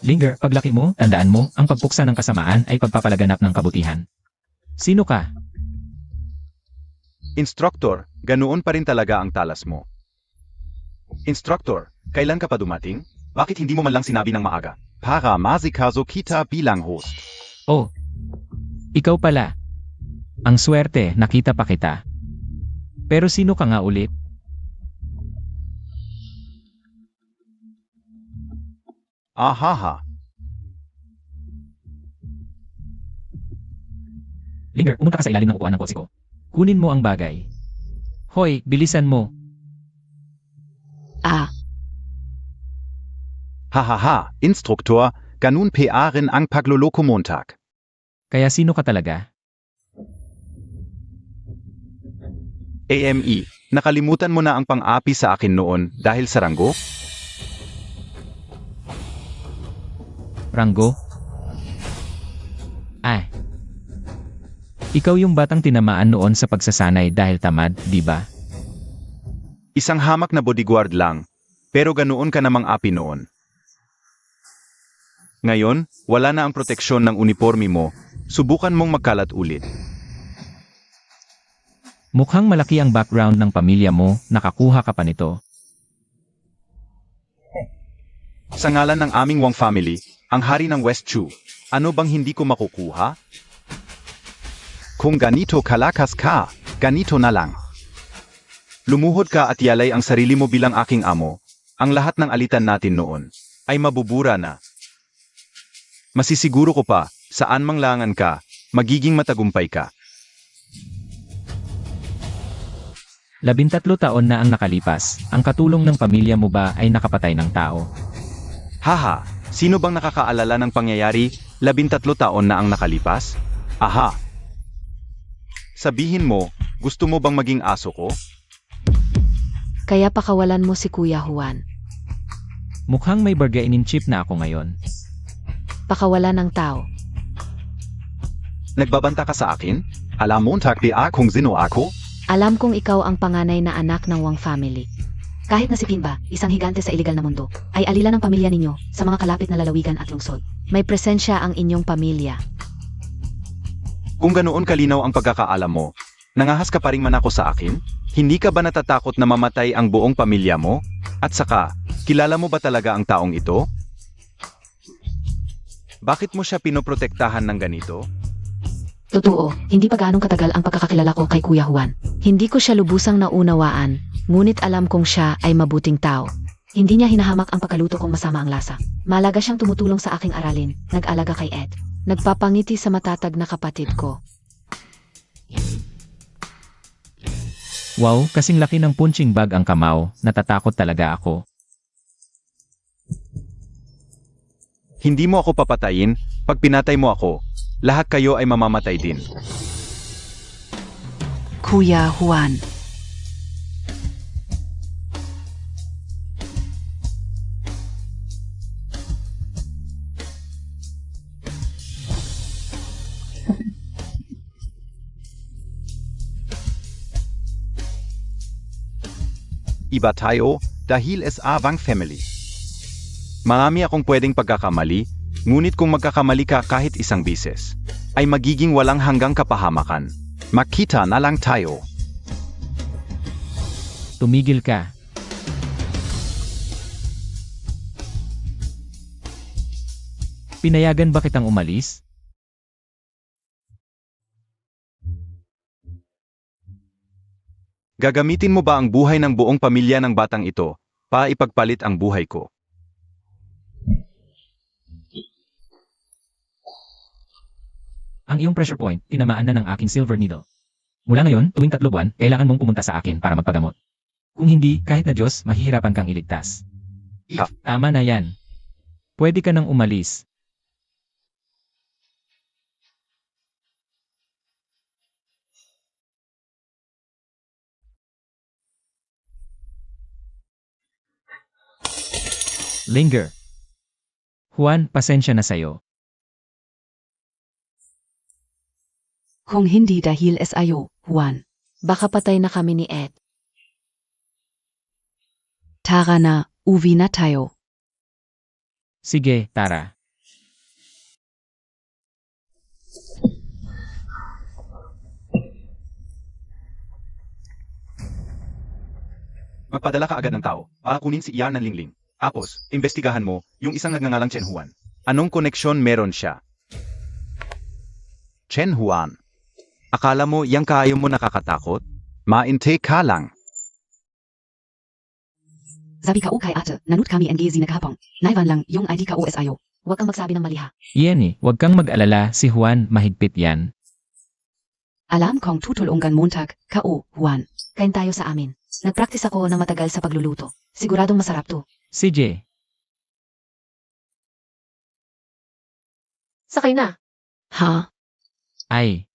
Linger, paglaki mo, tandaan mo, ang pagpuksa ng kasamaan ay pagpapalaganap ng kabutihan. Sino ka? Instructor, ganoon pa rin talaga ang talas mo. Instructor, kailan ka pa dumating? Bakit hindi mo man lang sinabi ng maaga? Para masikaso kita bilang host. Oh, ikaw pala. Ang swerte, nakita pa kita. Pero sino ka nga ulit? Ahaha. Linger, pumunta ka sa ilalim ng upuan ng kotse ko. Kunin mo ang bagay. Hoy, bilisan mo. Ah, Hahaha, Instruktor, ganun PRin ang pagluloko Montag. Kaya sino ka talaga? AME, nakalimutan mo na ang pang-api sa akin noon dahil sa ranggo? Ranggo? Ah. Ikaw yung batang tinamaan noon sa pagsasanay dahil tamad, di ba? Isang hamak na bodyguard lang, pero ganoon ka namang api noon. Ngayon, wala na ang proteksyon ng uniforme mo, subukan mong magkalat ulit. Mukhang malaki ang background ng pamilya mo, nakakuha ka pa nito. Sa ngalan ng aming Wang family, ang hari ng West Chu, ano bang hindi ko makukuha? Kung ganito kalakas ka, ganito na lang. Lumuhod ka at yalay ang sarili mo bilang aking amo, ang lahat ng alitan natin noon ay mabubura na. Masisiguro ko pa, saan mang langan ka, magiging matagumpay ka. 13 taon na ang nakalipas, ang katulong ng pamilya mo ba ay nakapatay ng tao? Haha, sino bang nakakaalala ng pangyayari 13 taon na ang nakalipas? Aha. Sabihin mo, gusto mo bang maging aso ko? kaya pakawalan mo si Kuya Juan. Mukhang may bargainin chip na ako ngayon. Pakawalan ng tao. Nagbabanta ka sa akin? Alam mo kung sino ako? Alam kong ikaw ang panganay na anak ng Wang family. Kahit na si Pimba, isang higante sa iligal na mundo, ay alila ng pamilya ninyo sa mga kalapit na lalawigan at lungsod. May presensya ang inyong pamilya. Kung ganoon kalinaw ang pagkakaalam mo, nangahas ka pa rin manako sa akin? Hindi ka ba natatakot na mamatay ang buong pamilya mo? At saka, kilala mo ba talaga ang taong ito? Bakit mo siya pinoprotektahan ng ganito? Totoo, hindi pa gaanong katagal ang pagkakakilala ko kay Kuya Juan. Hindi ko siya lubusang naunawaan, ngunit alam kong siya ay mabuting tao. Hindi niya hinahamak ang pagkaluto kung masama ang lasa. Malaga siyang tumutulong sa aking aralin, nag-alaga kay Ed. Nagpapangiti sa matatag na kapatid ko. Wow, kasing laki ng punching bag ang kamao, natatakot talaga ako. Hindi mo ako papatayin, pag pinatay mo ako, lahat kayo ay mamamatay din. Kuya Juan. Iba tayo, dahil sa Wang family. Marami akong pwedeng pagkakamali, ngunit kung magkakamali ka kahit isang bises, ay magiging walang hanggang kapahamakan. Makita na lang tayo. Tumigil ka. Pinayagan ba kitang umalis? Gagamitin mo ba ang buhay ng buong pamilya ng batang ito, para ipagpalit ang buhay ko? Ang iyong pressure point, tinamaan na ng aking silver needle. Mula ngayon, tuwing 3 buwan, kailangan mong pumunta sa akin para magpagamot. Kung hindi, kahit na Diyos, mahihirapan kang iligtas. Ha? Tama na yan. Pwede ka nang umalis. Linger. Juan, pasensya na sa'yo. Kung hindi dahil SIO, Juan. Baka patay na kami ni Ed. Tara na, uwi na tayo. Sige, tara. Magpadala ka agad ng tao para kunin si Ian ng Lingling. Tapos, imbestigahan mo yung isang nagngangalang Chen Juan. Anong koneksyon meron siya? Chen Juan. Akala mo yang kaayo mo nakakatakot? Mainte ka lang. Sabi ka kay ate, nanut kami NG sine kapong. Naivan lang yung ID ka SIO. Huwag kang magsabi ng mali ha. Yenny, huwag kang mag-alala, si Juan mahigpit yan. Alam kong tutulungan Montag, kao, Juan. Kain tayo sa amin. Nagpractice ako ng matagal sa pagluluto. Siguradong masarap to. CJ, Sakay na. Ha? ay,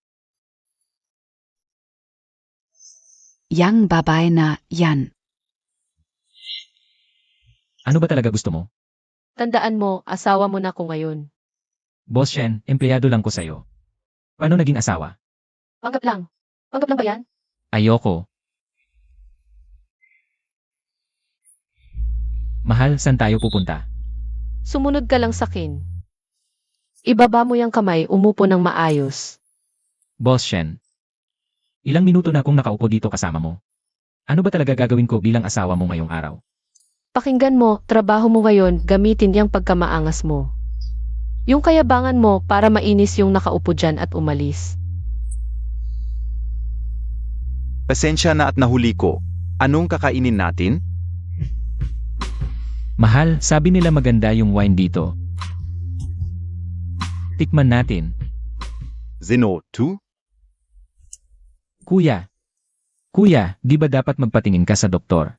Yang babae na yan. ano ba talaga gusto mo? Tandaan mo, asawa mo na ko ngayon. Boss Shen, empleyado lang ko sa'yo. Paano naging asawa? Panggap lang. Panggap lang ba yan? Ayoko. Mahal, saan tayo pupunta? Sumunod ka lang sa akin. Ibaba mo yung kamay, umupo ng maayos. Boss Shen, ilang minuto na akong nakaupo dito kasama mo. Ano ba talaga gagawin ko bilang asawa mo ngayong araw? Pakinggan mo, trabaho mo ngayon, gamitin yung pagkamaangas mo. Yung kayabangan mo para mainis yung nakaupo dyan at umalis. Pasensya na at nahuli ko. Anong kakainin natin? Mahal, sabi nila maganda yung wine dito. Tikman natin. Zeno 2? Kuya, di ba dapat magpatingin ka sa doktor?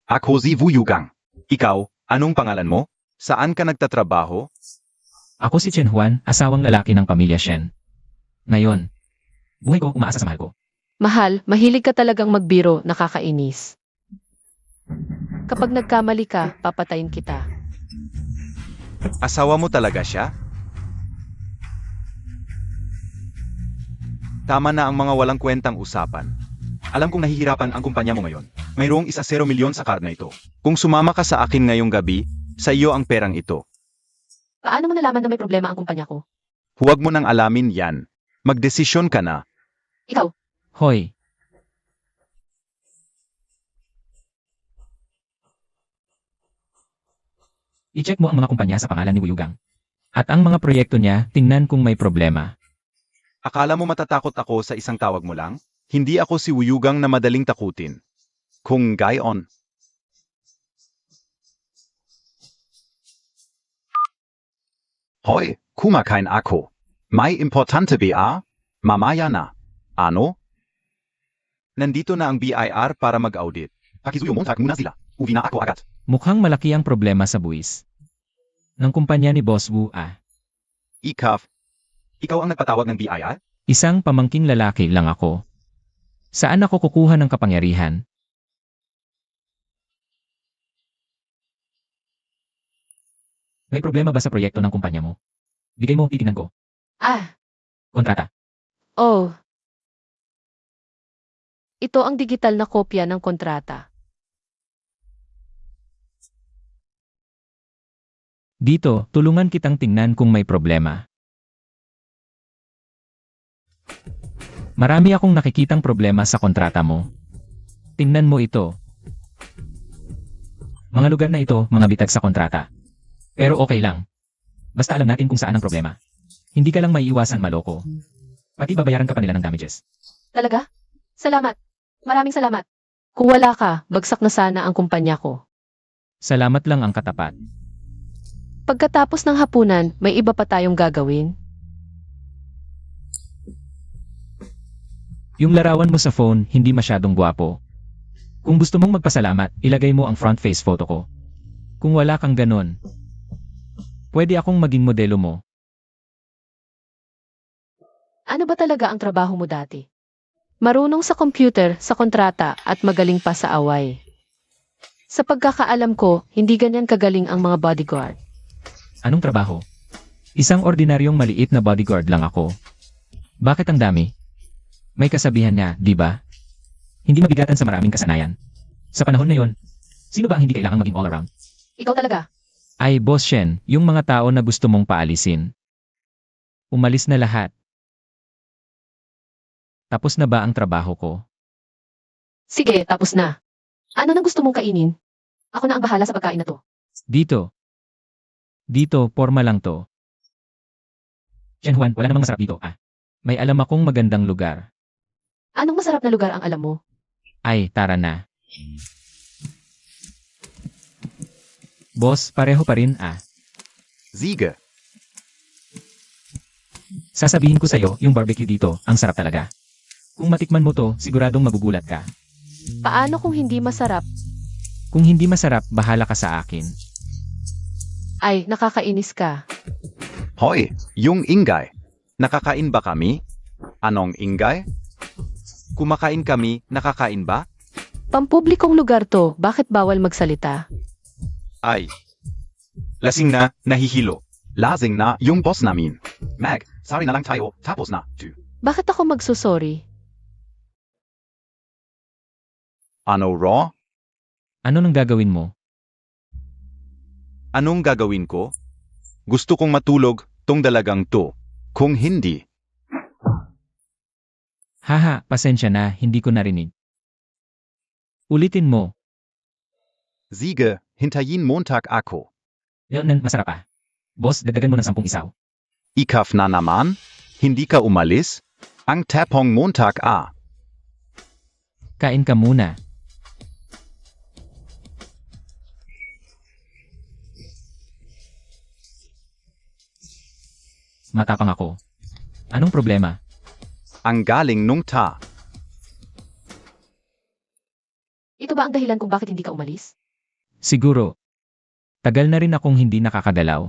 Ako si Wuyugang. Ikaw, anong pangalan mo? Saan ka nagtatrabaho? Ako si Chen Juan, asawang lalaki ng pamilya Shen. Ngayon, buhay ko umaasa sa mahal ko. Mahal, mahilig ka talagang magbiro, nakakainis. Kapag nagkamali ka, papatayin kita. Asawa mo talaga siya? Tama na ang mga walang kwentang usapan. Alam kong nahihirapan ang kumpanya mo ngayon. Mayroong 1 milyon sa card na ito. Kung sumama ka sa akin ngayong gabi, sa iyo ang perang ito. Paano mo nalaman na may problema ang kumpanya ko? Huwag mo nang alamin yan. Magdesisyon ka na. Ikaw, Hoy, i-check mo ang mga kumpanya sa pangalan ni Wuyugang. At ang mga proyekto niya, tingnan kung may problema. Akala mo matatakot ako sa isang tawag mo lang? Hindi ako si Wuyugang na madaling takutin. Kung gayon. Hoy, kumakain ako. May importante ba? Mamaya na. Ano? Nandito na ang BIR para mag-audit. Pakisuyo Montag muna sila. Uwi na ako agad. Mukhang malaki ang problema sa buwis ng kumpanya ni Boss Wu. Ikaw ang nagpatawag ng BIR? Isang pamangking lalaki lang ako. Saan ako kukuha ng kapangyarihan? May problema ba sa proyekto ng kumpanya mo? Bigay mo, titingnan ko. Kontrata. oh. Ito ang digital na kopya ng kontrata. Dito, tulungan kitang tingnan kung may problema. Marami akong nakikitang problema sa kontrata mo. Tingnan mo ito. Mga lugar na ito, mga bitag sa kontrata. Pero okay lang. Basta alam natin kung saan ang problema. Hindi ka lang maiiwasan maloko. Pati babayaran ka pa nila ng damages. Talaga? Salamat. Maraming salamat. Kung wala ka, bagsak na sana ang kumpanya ko. Salamat lang ang katapat. Pagkatapos ng hapunan, may iba pa tayong gagawin. Yung larawan mo sa phone, hindi masyadong gwapo. Kung gusto mong magpasalamat, ilagay mo ang front face photo ko. Kung wala kang ganon, pwede akong maging modelo mo. Ano ba talaga ang trabaho mo dati? Marunong sa computer, sa kontrata, at magaling pa sa away. Sa pagkakaalam ko, hindi ganyan kagaling ang mga bodyguard. Anong trabaho? Isang ordinaryong maliit na bodyguard lang ako. Bakit ang dami? May kasabihan nga, di ba? Hindi mabigatan sa maraming kasanayan. Sa panahon na yon, sino ba ang hindi kailangang maging all-around? Ikaw talaga. Ay, Boss Shen, yung mga tao na gusto mong paalisin. Umalis na lahat. Tapos na ba ang trabaho ko? Sige, tapos na. Ano nang gusto mong kainin? Ako na ang bahala sa pagkain na to. Dito. Dito, forma lang to. Shen Juan, wala namang masarap dito, ah. May alam akong magandang lugar. Anong masarap na lugar ang alam mo? Ay, tara na. Boss, pareho pa rin, ah. Sige. Sasabihin ko sa'yo, yung barbecue dito, ang sarap talaga. Kung matikman mo to, siguradong magugulat ka. Paano kung hindi masarap? Kung hindi masarap, bahala ka sa akin. Ay, nakakainis ka. Hoy, yung ingay. Nakakain ba kami? Anong ingay? Kumakain kami, nakakain ba? Pampublikong lugar to, bakit bawal magsalita? Ay. Lasing na, nahihilo. Lasing na yung boss namin. Mag, sorry na lang tayo, tapos na. Bakit ako magsusorry? Ano, Raw? Ano nang gagawin mo? Anong gagawin ko? Gusto kong matulog, tong dalagang to. Kung hindi, Haha, pasensya na, hindi ko narinig. Ulitin mo. sige, hintayin Montag ako. Yan nang masarap ah. Boss, dagdagan mo ng 10 isaw. Ikaf na naman? Hindi ka umalis? Ang tapong Montag ah. Kain ka muna. Matapang ako. Anong problema? Ang galing nung ta. Ito ba ang dahilan kung bakit hindi ka umalis? Siguro. Tagal na rin akong hindi nakakagalaw.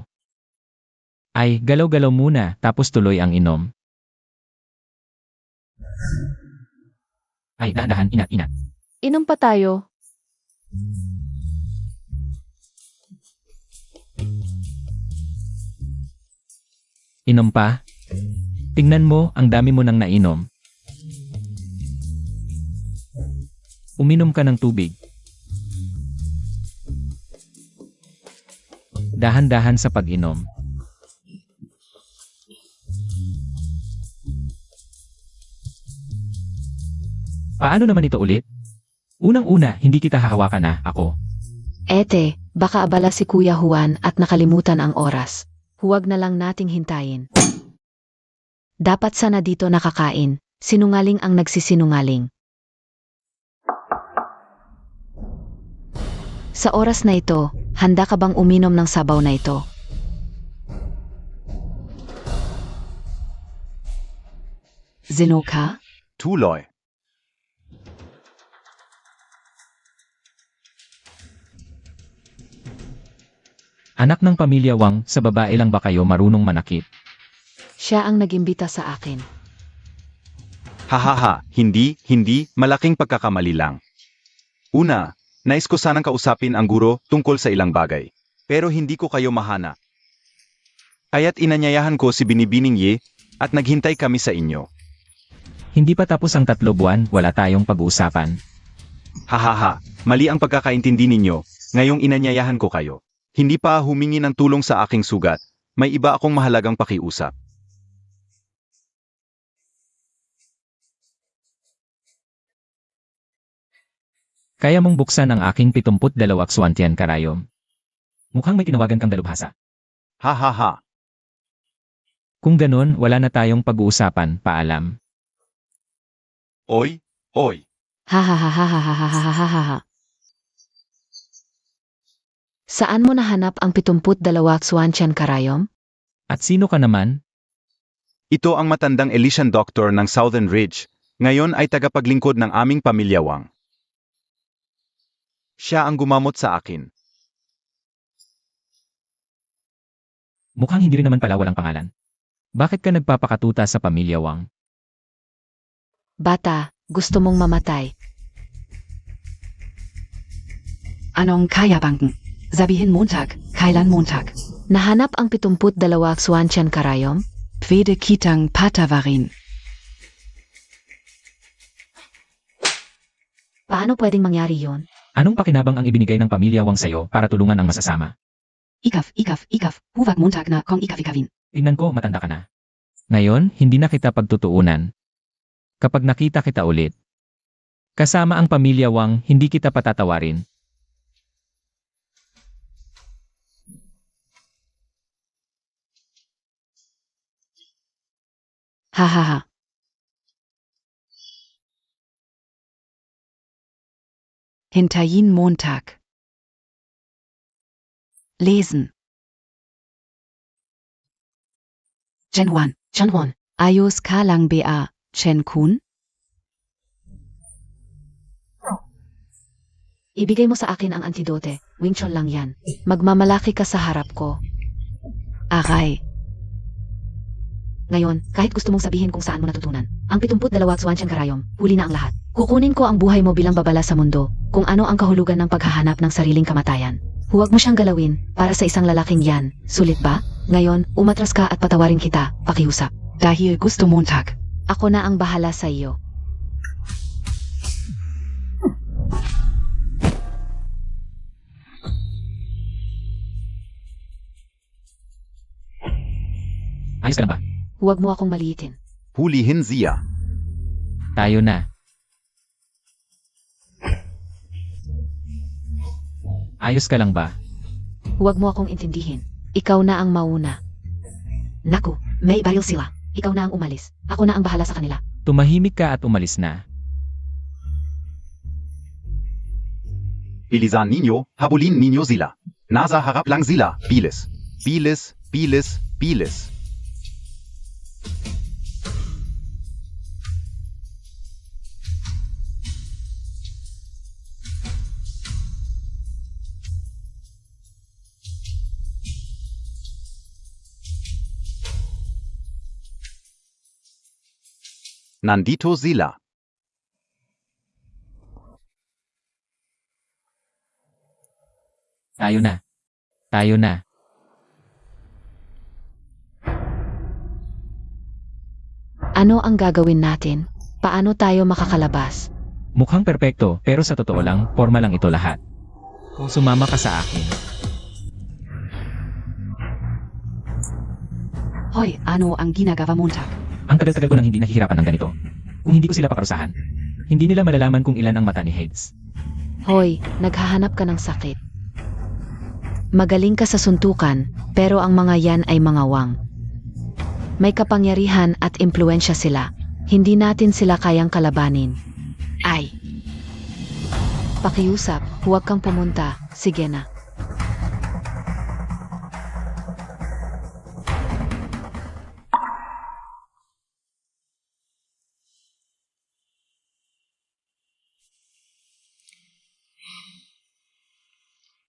Ay, galaw-galaw muna, tapos tuloy ang inom. Ay, dahan-dahan, inat-inat. Inom pa tayo. Inom pa? Tingnan mo, ang dami mo nang nainom. Uminom ka ng tubig. Dahan-dahan sa pag-inom. Paano naman ito ulit? Unang-una, hindi kita hahawakan na, ako. Ete, baka abala si Kuya Juan at nakalimutan ang oras. Huwag na lang nating hintayin. Dapat sana dito nakakain. Sinungaling ang nagsisinungaling. Sa oras na ito, handa ka bang uminom ng sabaw na ito? Zino ka? Tuloy. Anak ng pamilya Wang, sa babae lang ba kayo marunong manakit? Siya ang nagimbita sa akin. Hahaha, hindi, malaking pagkakamali lang. Una, nais ko sanang kausapin ang guro tungkol sa ilang bagay. Pero hindi ko kayo mahana. Kaya't inanyayahan ko si Binibining Ye at naghintay kami sa inyo. Hindi pa tapos ang 3 buwan, wala tayong pag-uusapan. Hahaha, mali ang pagkakaintindi ninyo, ngayong inanyayahan ko kayo. Hindi pa humingi ng tulong sa aking sugat, may iba akong mahalagang pakiusap. Kaya mong buksan ang aking 72 Swantian karayom. Mukhang may tinawagan kang dalubhasa. Hahaha, Kung ganun, wala na tayong pag-uusapan, paalam. oy, oy. Ha ha ha ha ha ha ha ha ha ha ha. Saan mo nahanap ang 72 Swantian karayom? At sino ka naman? Ito ang matandang Elysian Doctor ng Southern Ridge, ngayon ay tagapaglingkod ng aming pamilya Wang. Siya ang gumamot sa akin. Mukhang hindi rin naman pala walang pangalan. Bakit ka nagpapakatuta sa pamilya Wang? Bata, gusto mong mamatay. Anong kaya banken? Sabihin Montag, kailan Montag? Nahanap ang 72 Swanchan Karayom? Pwede kitang patawarin. Paano pwedeng mangyari yon? Anong pakinabang ang ibinigay ng pamilya Wang sa'yo para tulungan ang masasama? Ikaf. Huwag Montag na kung ikawin. Tingnan ko, matanda ka na. Ngayon, hindi na kita pagtutuunan. Kapag nakita kita ulit, kasama ang pamilya Wang, hindi kita patatawarin. Hahaha. Hintayin Montag. Lesen. Chen Huan. Ayos ka lang ba, Chen Kun? Ibigay mo sa akin ang antidote. Wing Chun lang yan. Magmamalaki ka sa harap ko. Aray. Ngayon, kahit gusto mong sabihin kung saan mo natutunan, ang 72 Swanchan Karayom, huli na ang lahat. Kukunin ko ang buhay mo bilang babala sa mundo, kung ano ang kahulugan ng paghahanap ng sariling kamatayan. Huwag mo siyang galawin, para sa isang lalaking yan, sulit ba? Ngayon, umatras ka at patawarin kita, pakiusap. Dahil gusto Montag. Ako na ang bahala sa iyo. Ayos ka na ba? Huwag mo akong maliitin. Hulihin siya. Tayo na. Ayos ka lang ba? Huwag mo akong intindihin. Ikaw na ang mauna. Naku, may baril sila. Ikaw na ang umalis. Ako na ang bahala sa kanila. Tumahimik ka at umalis na. Bilisan ninyo, habulin ninyo sila. Nasa harap lang sila. Bilis. Nandito sila. Tayo na. Tayo na. Ano ang gagawin natin? Paano tayo makakalabas? Mukhang perpekto, pero sa totoo lang, forma lang ito lahat. Sumama ka sa akin. Hoy, ano ang ginagawa Montag? Ang tagal-tagal ko nang hindi nahihirapan ng ganito. Kung hindi ko sila paparusahan, hindi nila malalaman kung ilan ang mata ni Hades. Hoy, naghahanap ka ng sakit. Magaling ka sa suntukan, pero ang mga yan ay mga wang. May kapangyarihan at impluensya sila. Hindi natin sila kayang kalabanin. Ay! Pakiusap, huwag kang pumunta. Sige na.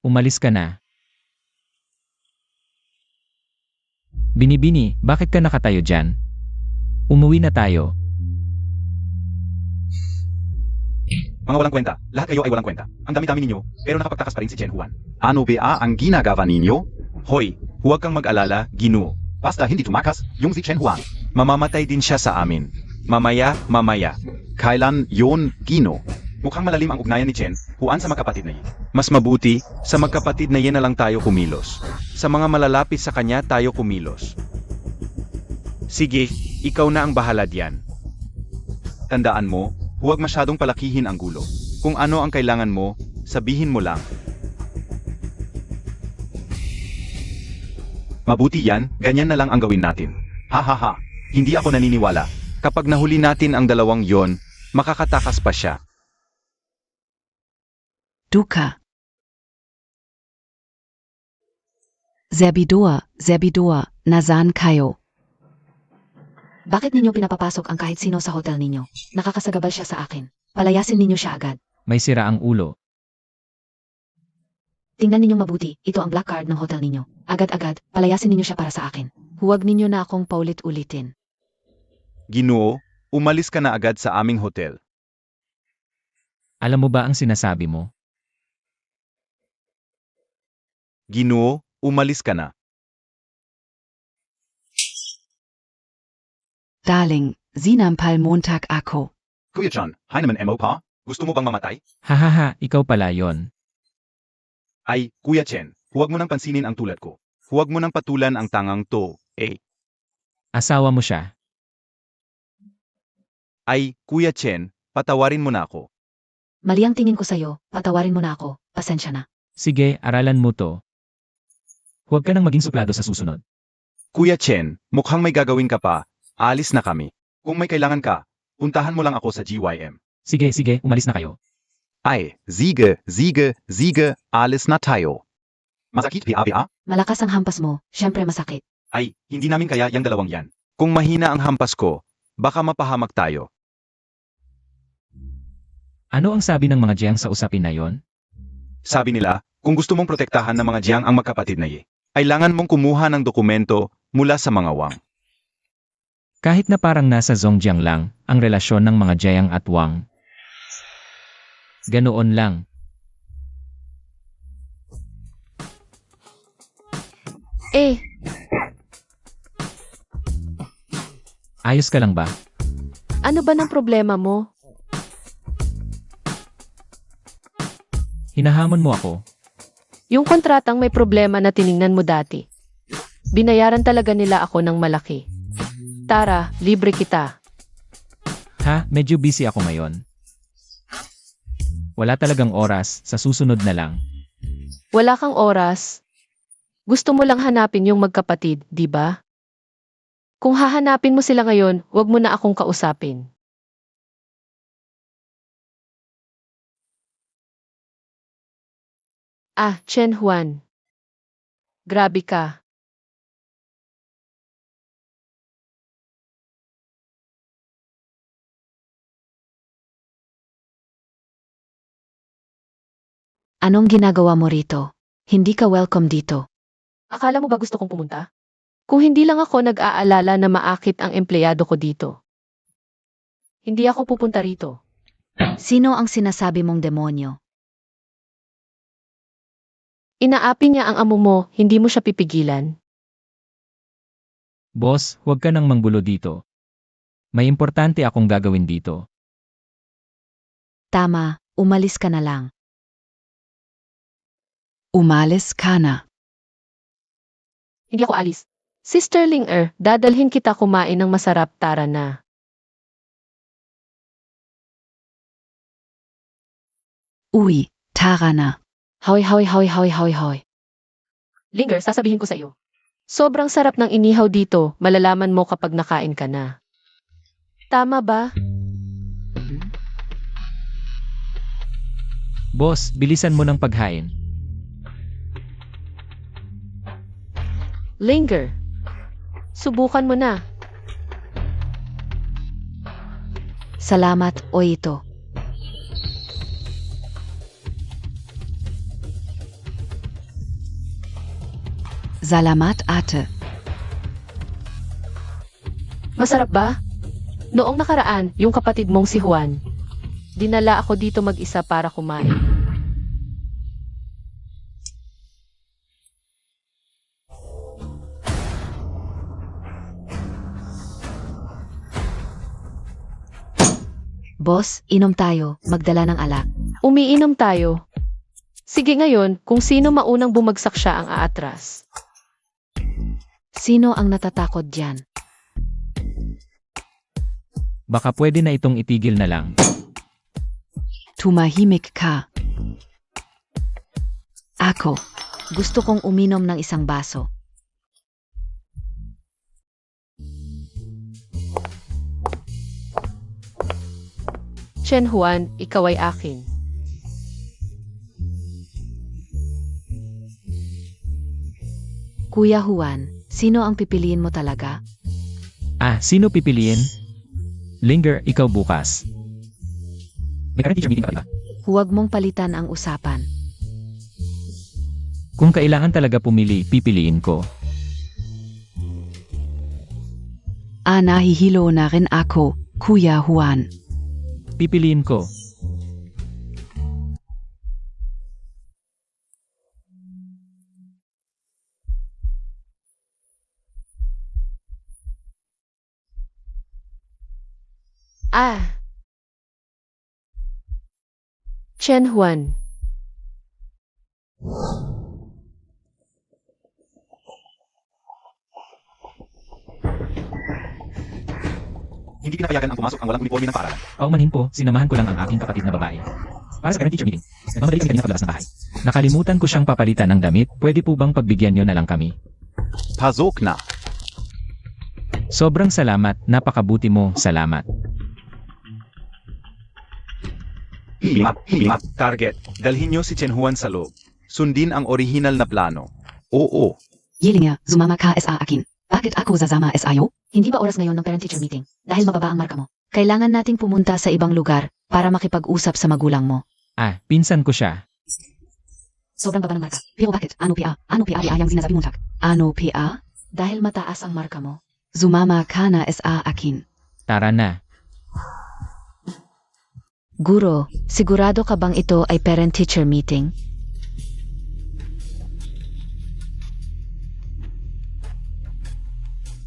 Umalis ka na. Binibini, bakit ka nakatayo dyan? Umuwi na tayo. Mga walang kwenta. Lahat kayo ay walang kwenta. Ang dami-dami ninyo, pero nakapagtakas pa rin si Chen Huan. Ano ba ang ginagawa ninyo? Hoy, huwag kang mag-alala, Ginoo. Basta hindi tumakas, yung si Chen Huan. Mamamatay din siya sa amin. Mamaya. Kailan yon, Gino? Mukhang malalim ang ugnayan ni Chen Huan sa magkapatid na yin. Mas mabuti, sa magkapatid na yin na lang tayo kumilos. Sa mga malalapit sa kanya tayo kumilos. Sige, ikaw na ang bahala diyan. Tandaan mo, huwag masyadong palakihin ang gulo. Kung ano ang kailangan mo, sabihin mo lang. Mabuti yan, ganyan na lang ang gawin natin. Ha. Hindi ako naniniwala. Kapag nahuli natin ang dalawang yon, makakatakas pa siya. Duka. Zerbidor, nasan kayo? Bakit ninyo pinapapasok ang kahit sino sa hotel ninyo? Nakakasagabal siya sa akin. Palayasin ninyo siya agad. May sira ang ulo. Tingnan ninyong mabuti, ito ang black card ng hotel ninyo. Agad-agad, palayasin ninyo siya para sa akin. Huwag ninyo na akong paulit-ulitin. Ginoo, umalis ka na agad sa aming hotel. Alam mo ba ang sinasabi mo? Ginoo, umalis ka na. Darling, sinampal Montag ako. Kuya John, hay naman mo pa? Gusto mo bang mamatay? Hahaha, ikaw pala yon. Ay, Kuya Chen, huwag mo nang pansinin ang tulad ko. Huwag mo nang patulan ang tangang to, eh. Asawa mo siya. Ay, Kuya Chen, patawarin mo na ako. Mali ang tingin ko sa'yo, patawarin mo na ako, pasensya na. Sige, aralan mo to. Huwag ka nang maging suplado sa susunod. Kuya Chen, mukhang may gagawin ka pa. Alis na kami. Kung may kailangan ka, puntahan mo lang ako sa GYM. Sige, sige, umalis na kayo. Ay, sige, alis na tayo. Masakit, Pia? Malakas ang hampas mo, syempre masakit. Ay, hindi namin kaya yung dalawang yan. Kung mahina ang hampas ko, baka mapahamak tayo. Ano ang sabi ng mga Jiang sa usapin na yon? Sabi nila, kung gusto mong protektahan ng mga Jiang ang magkapatid na Ye, kailangan mong kumuha ng dokumento mula sa mga Wang. Kahit na parang nasa Zhongjiang lang, ang relasyon ng mga Jiang at Wang. Ganoon lang. Ayos ka lang ba? Ano ba ng problema mo? Hinahamon mo ako. Yung kontratang may problema na tiningnan mo dati. Binayaran talaga nila ako ng malaki. Tara, libre kita. Ha, medyo busy ako ngayon. Wala talagang oras, sa susunod na lang. Wala kang oras. Gusto mo lang hanapin yung magkapatid, di ba? Kung hahanapin mo sila ngayon, wag mo na akong kausapin. Ah, Chen Huan. Grabe ka. Anong ginagawa mo rito? Hindi ka welcome dito. Akala mo ba gusto kong pumunta? Kung hindi lang ako nag-aalala na maakit ang empleyado ko dito. Hindi ako pupunta rito. Sino ang sinasabi mong demonyo? Inaapi niya ang amo mo, hindi mo siya pipigilan. Boss, huwag ka nang manggulo dito. May importante akong gagawin dito. Tama, umalis ka na lang. Umalis ka na. Hindi ako alis. Sister Ling dadalhin kita kumain ng masarap, tara na. Uy, tara na. Hoy, hoy, hoy, hoy, hoy, hoy. Linger, sasabihin ko sa iyo. Sobrang sarap ng inihaw dito, malalaman mo kapag nakain ka na. Tama ba? Boss, bilisan mo ng paghain. Linger. Subukan mo na. Salamat, o ito. Salamat ate. Masarap ba? Noong nakaraan, yung kapatid mong si Juan. Dinala ako dito mag-isa para kumain. Boss, inom tayo, magdala ng alak. Umiinom tayo. Sige ngayon, kung sino maunang bumagsak siya ang aatras. Sino ang natatakot dyan? Baka pwede na itong itigil na lang. Tumahimik ka. Ako. Gusto kong uminom ng isang baso. Chen Juan, ikaw ay akin. Kuya Juan, sino ang pipiliin mo talaga? Ah, sino pipiliin? Linger, ikaw bukas. May current teacher meeting ka ba? Huwag mong palitan ang usapan. Kung kailangan talaga pumili, pipiliin ko. Nahihilo na rin ako, Kuya Juan. Pipiliin ko. Ah. Chen Huan. Hindi pinapayagan ang pumasok ang walang uniforme ng paaralan. Paumanhin po, sinamahan ko lang ang aking kapatid na babae. Para sa parent teacher meeting. Nagmamadali kami kanina paglabas ng bahay. Nakalimutan ko siyang papalitan ng damit. Pwede po bang pagbigyan niyo na lang kami? Pasok na. Sobrang salamat, napakabuti mo, salamat. Hingat. Target. Dalhin niyo si Chen Huan sa loob. Sundin ang orihinal na plano. Oo. Yelinger, sumama ka sa akin. Bakit ako sasama sa'yo? Hindi ba oras ngayon ng parent-teacher meeting? Dahil mababa ang marka mo. Kailangan nating pumunta sa ibang lugar para makipag-usap sa magulang mo. Ah, pinsan ko siya. Sobrang baba ng marka. Pero bakit? Ano PA? Ano PA ang sinasabi mo, Tak? Ano PA? Dahil mataas ang marka mo. Sumama ka na sa akin. Tara na. Guro, sigurado ka bang ito ay parent-teacher meeting?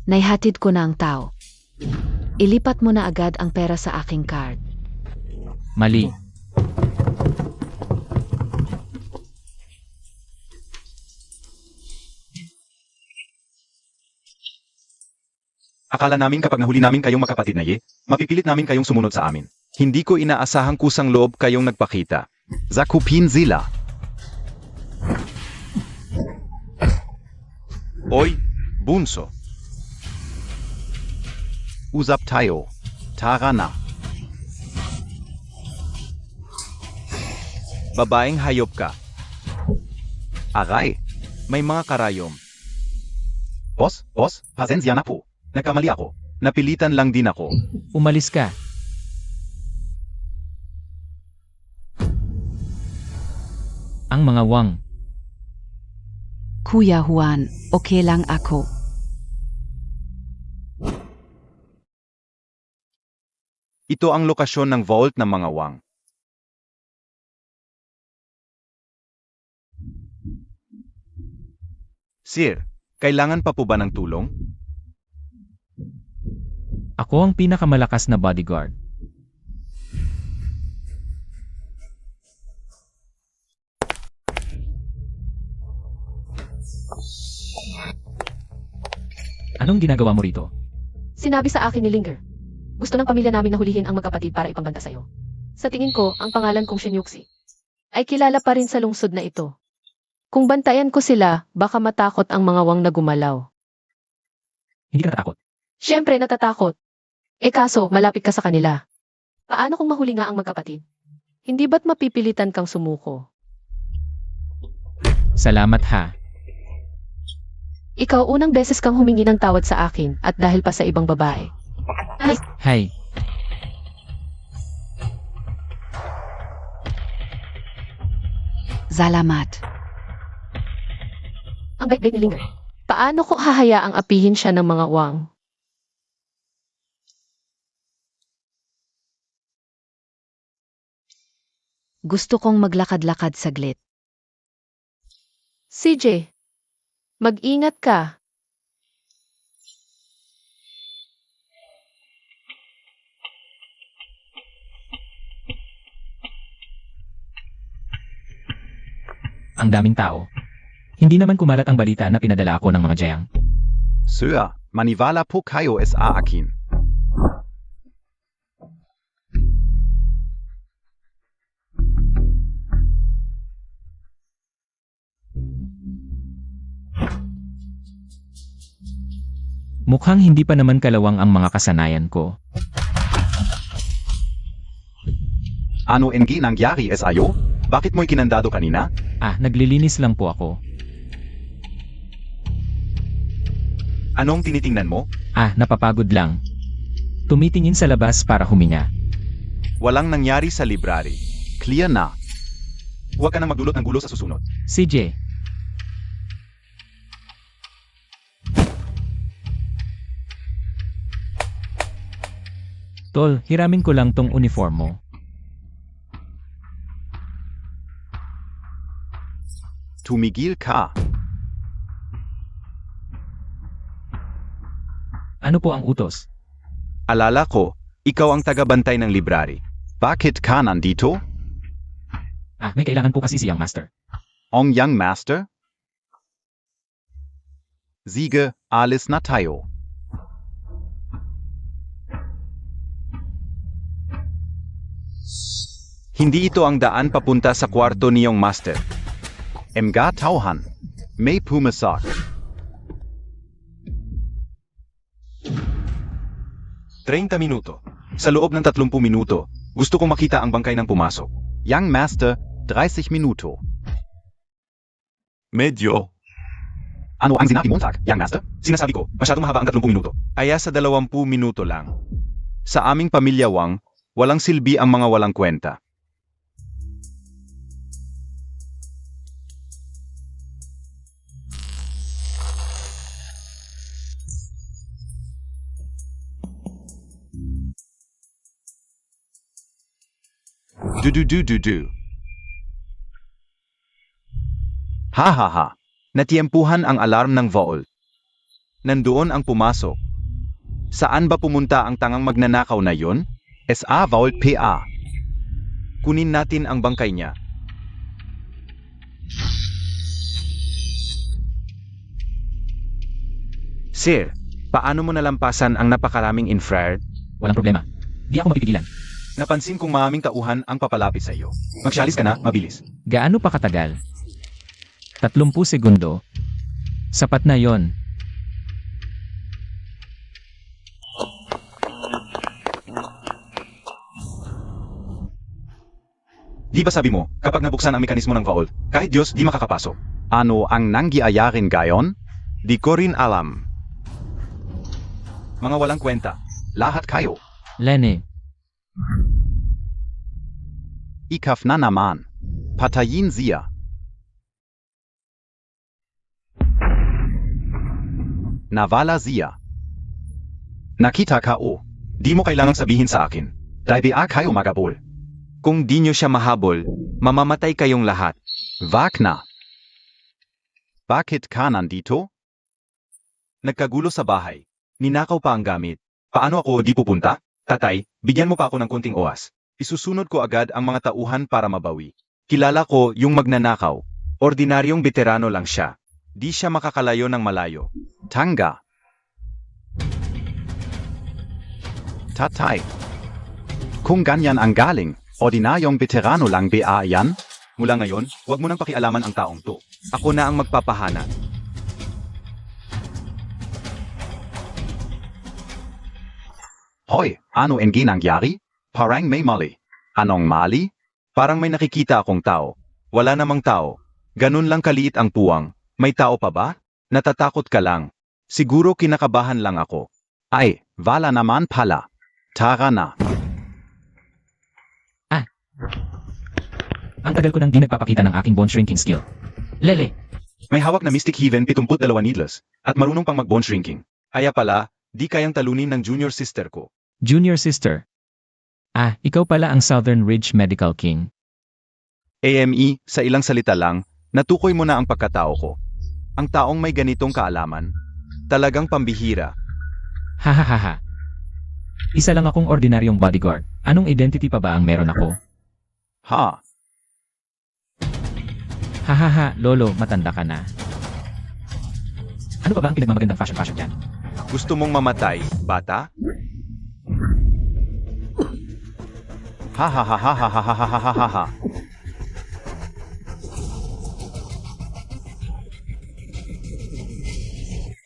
Naihatid ko na ang tao. Ilipat mo na agad ang pera sa aking card. Mali. Akala namin kapag nahuli namin kayong magkapatid na mapipilit namin kayong sumunod sa amin. Hindi ko inaasahang kusang loob kayong nagpakita. Zakupin sila. Oy, bunso. Usap tayo. Tara na. Babaeng hayop ka. Aray, may mga karayom. Boss, pasensya na po. Nagkamali ako. Napilitan lang din ako. Umalis ka. Ang mga wang. Kuya Juan, okay lang ako. Ito ang lokasyon ng vault ng mga wang. Sir, kailangan pa po ba ng tulong? Ako ang pinakamalakas na bodyguard. Anong ginagawa mo rito? Sinabi sa akin ni Linger. Gusto ng pamilya namin na hulihin ang magkapatid para ipangbanta sa'yo. Sa tingin ko, ang pangalan kong Shenyuxi ay kilala pa rin sa lungsod na ito. Kung bantayan ko sila, baka matakot ang mga wang na gumalaw. Hindi ka natatakot. Siyempre, natatakot. Kaso, malapit ka sa kanila. Paano kung mahuli nga ang magkapatid? Hindi ba't mapipilitan kang sumuko? Salamat ha. Ikaw unang beses kang humingi ng tawad sa akin at dahil pa sa ibang babae. Hay. Salamat. Ang bait-bait ni Linger. Paano ko hahayaang apihin siya ng mga wang? Gusto kong maglakad-lakad saglit. CJ, mag-ingat ka. Ang daming tao. Hindi naman kumalat ang balita na pinadala ako ng mga jayang. Sir, maniwala po kayo sa akin. Mukhang hindi pa naman kalawang ang mga kasanayan ko. Ano ang nangyari sa'yo? Bakit mo'y kinandado kanina? Ah, naglilinis lang po ako. Anong tinitingnan mo? Ah, napapagod lang. Tumitingin sa labas para huminga. Walang nangyari sa library. Clear na. Huwag ka nang magdulot ng gulo sa susunod. CJ, Tol, hiramin ko lang tong uniform mo. Tumigil ka. Ano po ang utos? Alala ko, Ikaw ang tagabantay ng library. Bakit ka nandito? May kailangan po kasi siyang master. Ang young master? Sige, alis na tayo. Hindi ito ang daan papunta sa kwarto niyong master. Mga tauhan, may pumasak. 30 minuto. Sa loob ng 30 minuto, gusto kong makita ang bangkay ng pumasok. Young master, 30 minuto. Medyo. Ano ang sinabi mo, young master? Sinasabi ko, masyadong mahaba ang 30 minuto. Aya sa 20 minuto lang. Sa aming pamilya Wang, walang silbi ang mga walang kwenta. Du. Ha ha ha. Natiempuhan ang alarm ng vault. Nandoon ang pumasok. Saan ba pumunta ang tangang magnanakaw na yon? SA Vault PA. Kunin natin ang bangkay niya. Sir, paano mo nalampasan ang napakaraming infrared? Walang problema. Di ako mapipigilan. Napansin kong maraming tauhan ang papalapit sa iyo. Magsyalis ka na, mabilis. Gaano pa katagal? 30 segundo. Sapat na yon. Di ba sabi mo, kapag nabuksan ang mekanismo ng vault, kahit Diyos di makakapasok? Ano ang nangyayarin gayon? Di ko rin alam. Mga walang kwenta. Lahat kayo. Lenny, Ikaf na naman. Patayin siya. Navala siya. Nakita ka o. Di mo kailangang sabihin sa akin. Dahil kayo magabol. Kung di nyo siya mahabol, mamamatay kayong lahat. Wag na. Bakit ka nandito? Nagkagulo sa bahay. Ninakaw pa ang gamit. Paano ako di pupunta? Tatay, bigyan mo pa ako ng kunting oras. Isusunod ko agad ang mga tauhan para mabawi. Kilala ko yung magnanakaw. Ordinaryong veterano lang siya. Di siya makakalayo ng malayo. Tanga. Tatay. Kung ganyan ang galing, ordinaryong veterano lang ba yan? Mula ngayon, huwag mo nang pakialaman ang taong to. Ako na ang magpapahanap. Hoy, ano ang ginangyari? Parang may mali. Anong mali? Parang may nakikita akong tao. Wala namang tao. Ganun lang kaliit ang puwang. May tao pa ba? Natatakot ka lang. Siguro kinakabahan lang ako. Ay, wala naman pala. Tara na. ang tagal ko nang di nagpapakita ng aking bone shrinking skill. Lele, May hawak na Mystic Heaven 72 needles at marunong pang mag-bone shrinking. Kaya pala, di kayang talunin ng junior sister ko. junior sister. Ikaw pala ang Southern Ridge Medical King. AME, sa ilang salita lang, natukoy mo na ang pagkatao ko. Ang taong may ganitong kaalaman. Talagang pambihira. Hahaha. Isa lang akong ordinaryong bodyguard. Anong identity pa ba ang meron ako? Ha? Hahaha, lolo, matanda ka na. Ano pa ba ang pinagmamagandang fashion dyan? Gusto mong mamatay, bata? Ha ha ha ha ha ha ha ha ha ha ha.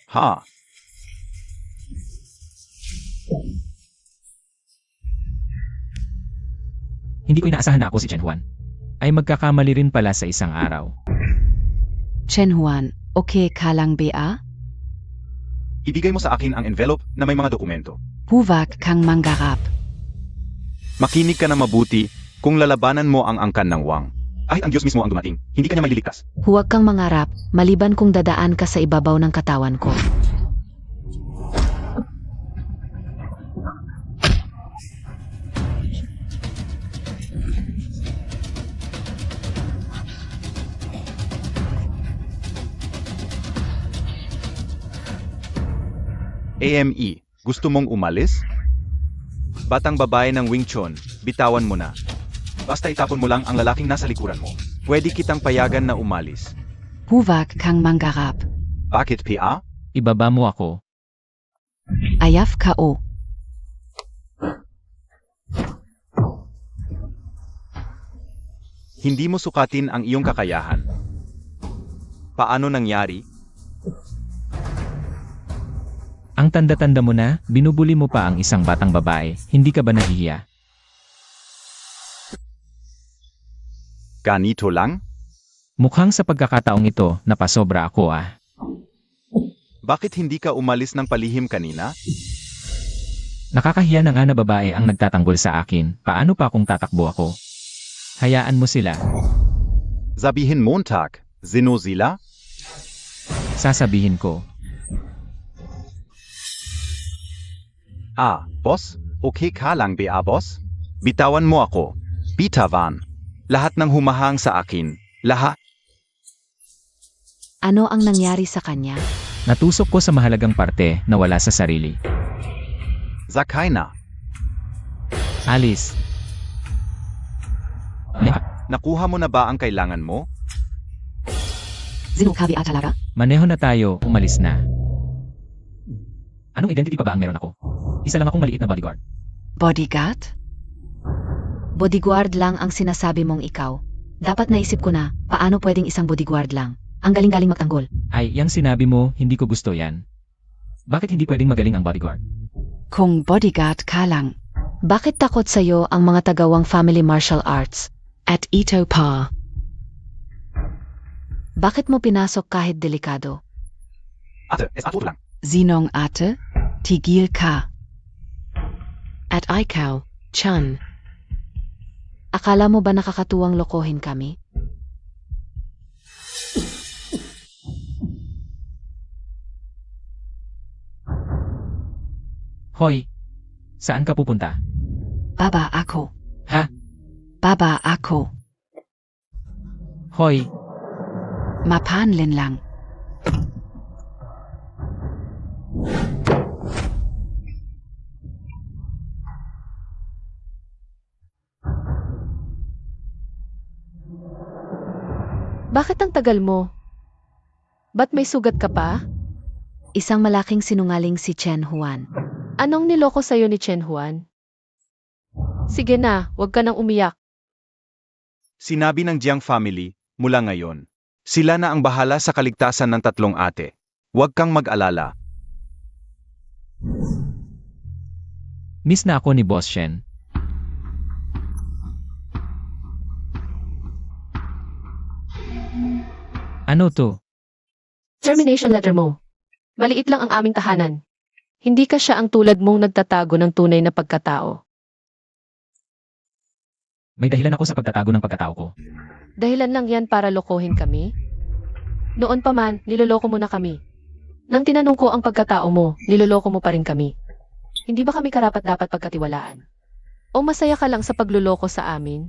Ha. Hindi ko inaasahan na ako si Chen Juan. Ay magkakamali rin pala sa isang araw. Chen Juan, okay ka lang ba? Ibigay mo sa akin ang envelope na may mga dokumento. Huwag kang manggarap. Makinig ka na mabuti kung lalabanan mo ang angkan ng Wang. Ay, ang Diyos mismo ang dumating. Hindi ka niya maliligtas. Huwag kang mangarap, maliban kung dadaan ka sa ibabaw ng katawan ko. AME, gusto mong umalis? Batang babae ng Wing Chun, bitawan mo na. Basta itapon mo lang ang lalaking nasa likuran mo. Pwede kitang payagan na umalis. Huwag kang manggarap. Bakit, PA? Ibaba mo ako. Ayaf ko. Hindi mo sukatin ang iyong kakayahan. Paano nangyari? Ang tanda-tanda mo na, binubuli mo pa ang isang batang babae, hindi ka ba nahihiya? Ganito lang? Mukhang sa pagkakataong ito, napasobra ako ah. Bakit hindi ka umalis ng palihim kanina? Nakakahiya na nga na babae ang nagtatanggol sa akin, paano pa kung tatakbo ako? Hayaan mo sila, Sabihin Montag, sino sila? sasabihin ko. Boss? Okay ka lang ba, boss? Bitawan mo ako. Bitawan. Lahat ng humahang sa akin. Lahat. Ano ang nangyari sa kanya? Natusok ko sa mahalagang parte na wala sa sarili. Sakay na. Alice. Nakuha mo na ba ang kailangan mo? Sino ka ba talaga? Maneho na tayo, umalis na. Anong identity pa ba ang meron ako? Isa lang akong maliit na bodyguard. Bodyguard? Bodyguard lang ang sinasabi mong ikaw. Dapat naisip ko na, paano pwedeng isang bodyguard lang? Ang galing-galing magtanggol. Ay, yang sinabi mo, hindi ko gusto yan. Bakit hindi pwedeng magaling ang bodyguard? Kung bodyguard ka lang. Bakit takot sa'yo ang mga tagawang family martial arts? At ito pa. Bakit mo pinasok kahit delikado? Ate, ato lang. Sinong ate? Tigil ka. At ikaw, Chan. Akala mo ba nakakatuwang lokohin kami? Hoy! Saan ka pupunta? Baba ako. Ha? Baba ako. Hoy! Mapanlin lang. Bakit ang tagal mo? Ba't may sugat ka pa? Isang malaking sinungaling si Chen Huan. Anong niloko sa'yo ni Chen Huan? Sige na, huwag ka nang umiyak. Sinabi ng Jiang family, mula ngayon. Sila na ang bahala sa kaligtasan ng tatlong ate. Huwag kang mag-alala. Miss na ako ni Boss Shen. Ano to? Termination letter mo. Maliit lang ang aming tahanan. Hindi ka siya ang tulad mong nagtatago ng tunay na pagkatao. May dahilan ako sa pagtatago ng pagkatao ko. Dahilan lang yan para lokohin kami? Noon pa man, niloloko mo na kami. Nang tinanong ko ang pagkatao mo, niloloko mo pa rin kami. Hindi ba kami karapat-dapat pagkatiwalaan? O masaya ka lang sa pagluloko sa amin?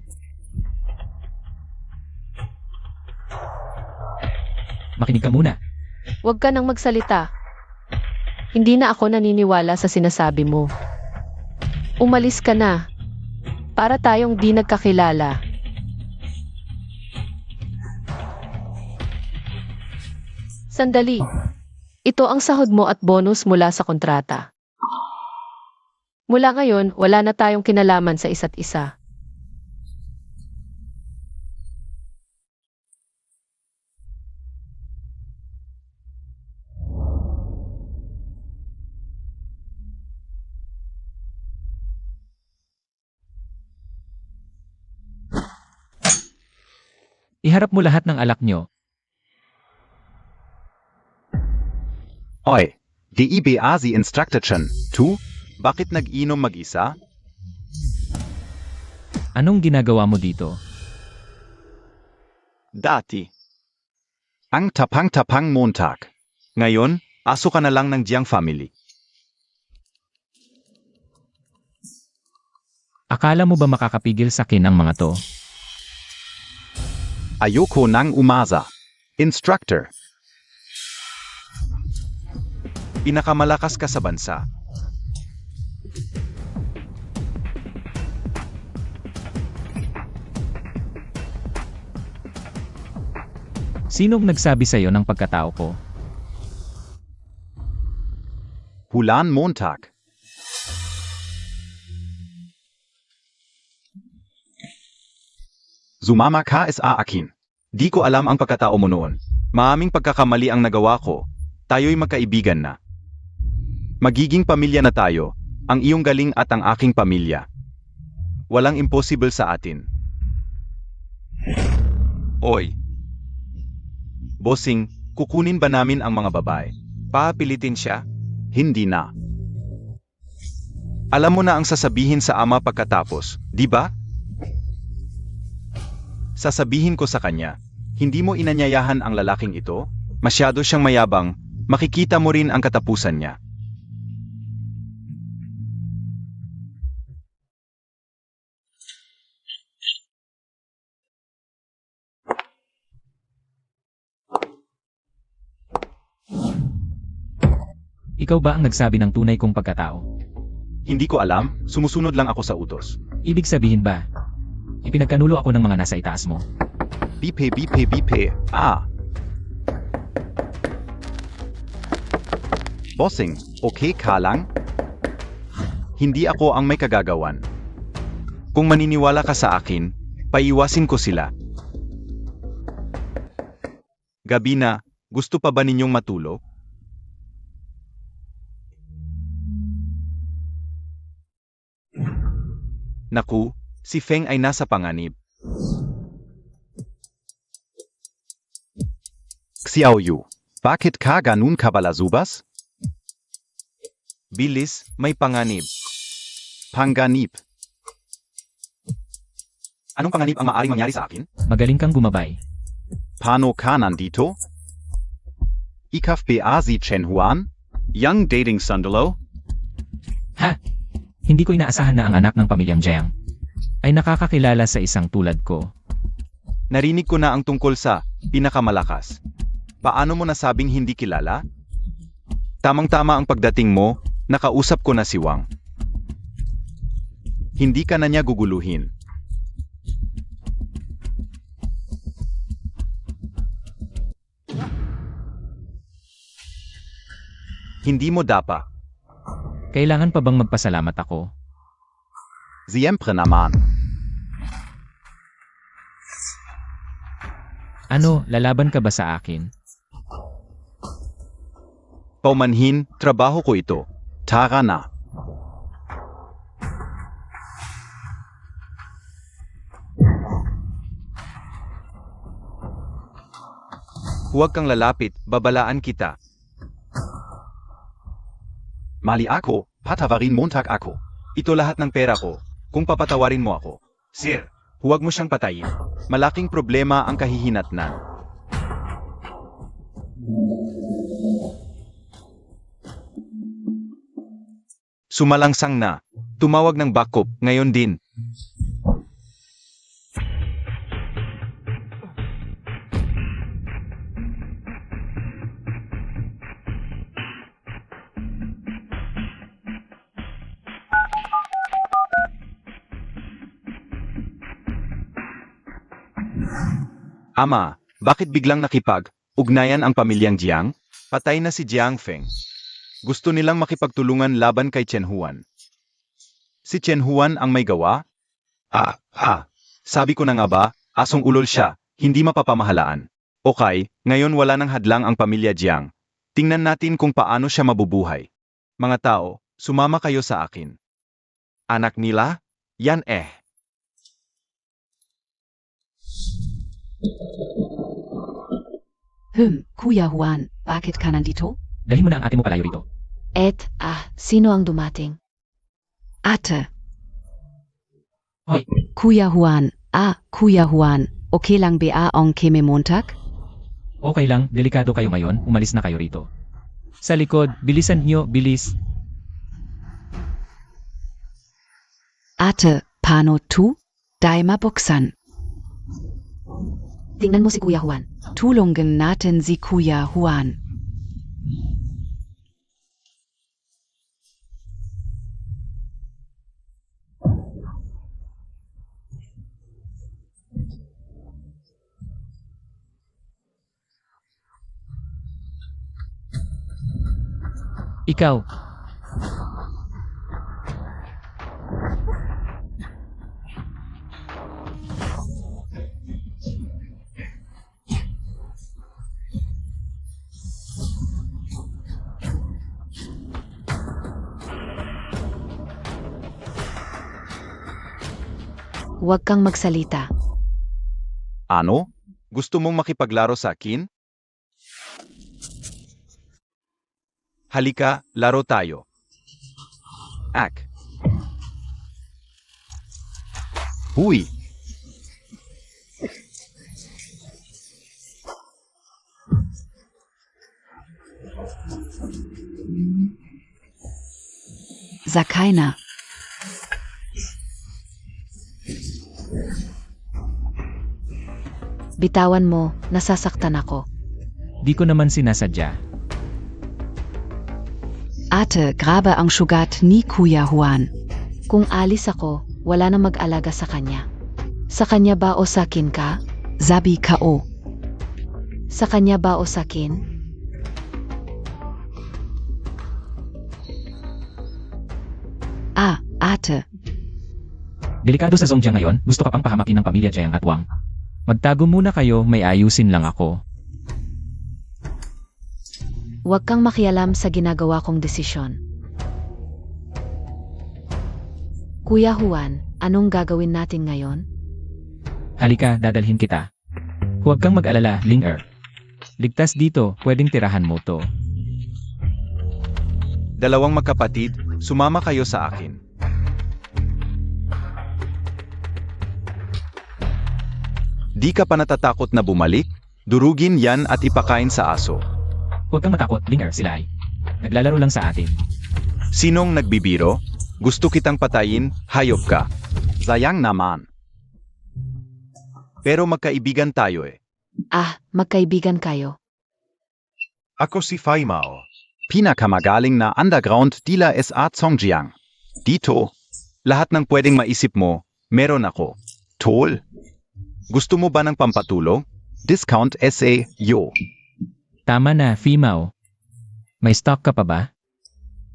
Makinig ka muna. Huwag ka nang magsalita. Hindi na ako naniniwala sa sinasabi mo. Umalis ka na. Para tayong di nagkakilala. Sandali. Ito ang sahod mo at bonus mula sa kontrata. Mula ngayon, wala na tayong kinalaman sa isa't isa. Iharap mo lahat ng alak nyo. Oy, DIBA si Instructor Chen. Tu? Bakit nag-inom mag-isa? Anong ginagawa mo dito? Dati. Ang tapang-tapang Montag. Ngayon, aso ka na lang ng Jiang family. Akala mo ba makakapigil sa akin ang mga to? Ayoko nang umasa. Instructor. Pinakamalakas ka sa bansa. Sinong nagsabi sa'yo ng pagkatao ko? Hulan Montag. Sumama ka sa akin. Di ko alam ang pagkatao mo noon. Maaming pagkakamali ang nagawa ko. Tayo'y magkaibigan na. Magiging pamilya na tayo, ang iyong galing at ang aking pamilya. Walang impossible sa atin. Oy. Bossing, kukunin ba namin ang mga babae? Papilitin siya? Hindi na. Alam mo na ang sasabihin sa ama pagkatapos, di ba? Sasabihin ko sa kanya, hindi mo inanyayahan ang lalaking ito? Masyado siyang mayabang, makikita mo rin ang katapusan niya. Ikaw ba ang nagsabi ng tunay kong pagkatao? Hindi ko alam, sumusunod lang ako sa utos. Ibig sabihin ba, ipinagkanulo ako ng mga nasa itaas mo? Bipe, bipe, bipe. Ah. Bossing, okay ka lang? Hindi ako ang may kagagawan. Kung maniniwala ka sa akin, paiwasin ko sila. Gabi na, gusto pa ba ninyong matulog? Naku, si Feng ay nasa panganib. Xiaoyu, bakit ka ganun kabalasubas? Bilis, may panganib. Panganib. Anong panganib ang maaaring mangyari sa akin? Magaling kang gumabay. Paano ka nandito? Ikaf ba si Chen Huan? Young dating sandalo? Ha? Hindi ko inaasahan na ang anak ng pamilyang Jiang ay nakakakilala sa isang tulad ko. Narinig ko na ang tungkol sa pinakamalakas. Paano mo nasabing hindi kilala? Tamang-tama ang pagdating mo, nakausap ko na si Wang. Hindi ka na niya guguluhin. Hindi mo dapat. Kailangan pa bang magpasalamat ako? Siempre naman. Ano, lalaban ka ba sa akin? Paumanhin, trabaho ko ito. Tara na. Huwag kang lalapit, babalaan kita. Mali ako, patawarin Montag ako. Ito lahat ng pera ko, kung papatawarin mo ako. Sir, huwag mo siyang patayin. Malaking problema ang kahihinatnan. Sumalangsang na. Tumawag ng backup, ngayon din. Ama, bakit biglang nakipag-ugnayan ang pamilyang Jiang? Patay na si Jiang Feng. Gusto nilang makipagtulungan laban kay Chen Huan. Si Chen Huan ang may gawa? Sabi ko na nga ba, asong ulol siya, hindi mapapamahalaan. Okay, ngayon wala nang hadlang ang pamilya Jiang. Tingnan natin kung paano siya mabubuhay. Mga tao, sumama kayo sa akin. Anak nila? Yan eh. Kuya Juan, bakit ka nandito? Dalhin mo na ang ate mo palayo rito. Sino ang dumating? Ate. Hoy, Kuya Juan, Kuya Juan, okay lang ba ang keme Montag? okay lang, delikado kayo ngayon, umalis na kayo rito. Sa likod, bilisan nyo, bilis. Ate, paano tu? Dai mabuksan. Tingnan mo si Kuya Juan. Tulungan natin si Kuya Juan. Ikaw, Huwag kang magsalita. Ano? Gusto mong makipaglaro sa akin? Halika, laro tayo. Ak. Huy! Sag keiner. Bitawan mo, nasasaktan ako. di ko naman sinasadya. Ate, grabe ang sugat ni Kuya Juan. Kung alis ako, wala na mag-alaga sa kanya. Sa kanya ba o sakin ka? Sabi ko. Sa kanya ba o sakin? Ah, ate. Delikado sa Zongjiang ngayon, gusto ka pang pahamakin ng pamilya Jiang at Wang. Magtago muna kayo, may ayusin lang ako. Huwag kang makialam sa ginagawa kong desisyon. Kuya Juan, anong gagawin natin ngayon? Halika, dadalhin kita. Huwag kang mag-alala, Ling-er. Ligtas dito, pwedeng tirahan mo to. Dalawang magkapatid, sumama kayo sa akin. Di ka pa natatakot na bumalik? Durugin yan at ipakain sa aso. Huwag kang matakot, Ling-er, sila ay. Naglalaro lang sa atin. Sinong nagbibiro? Gusto kitang patayin, hayop ka. Sayang naman. Pero magkaibigan tayo eh. Ah, magkaibigan kayo. Ako si Faimao. Pinakamagaling na underground dealer SA Zongjiang. Dito, lahat ng pwedeng maisip mo, meron ako. Tol? Gusto mo ba ng pampatulong? Discount SA yo. Tama na, Fimao. May stock ka pa ba?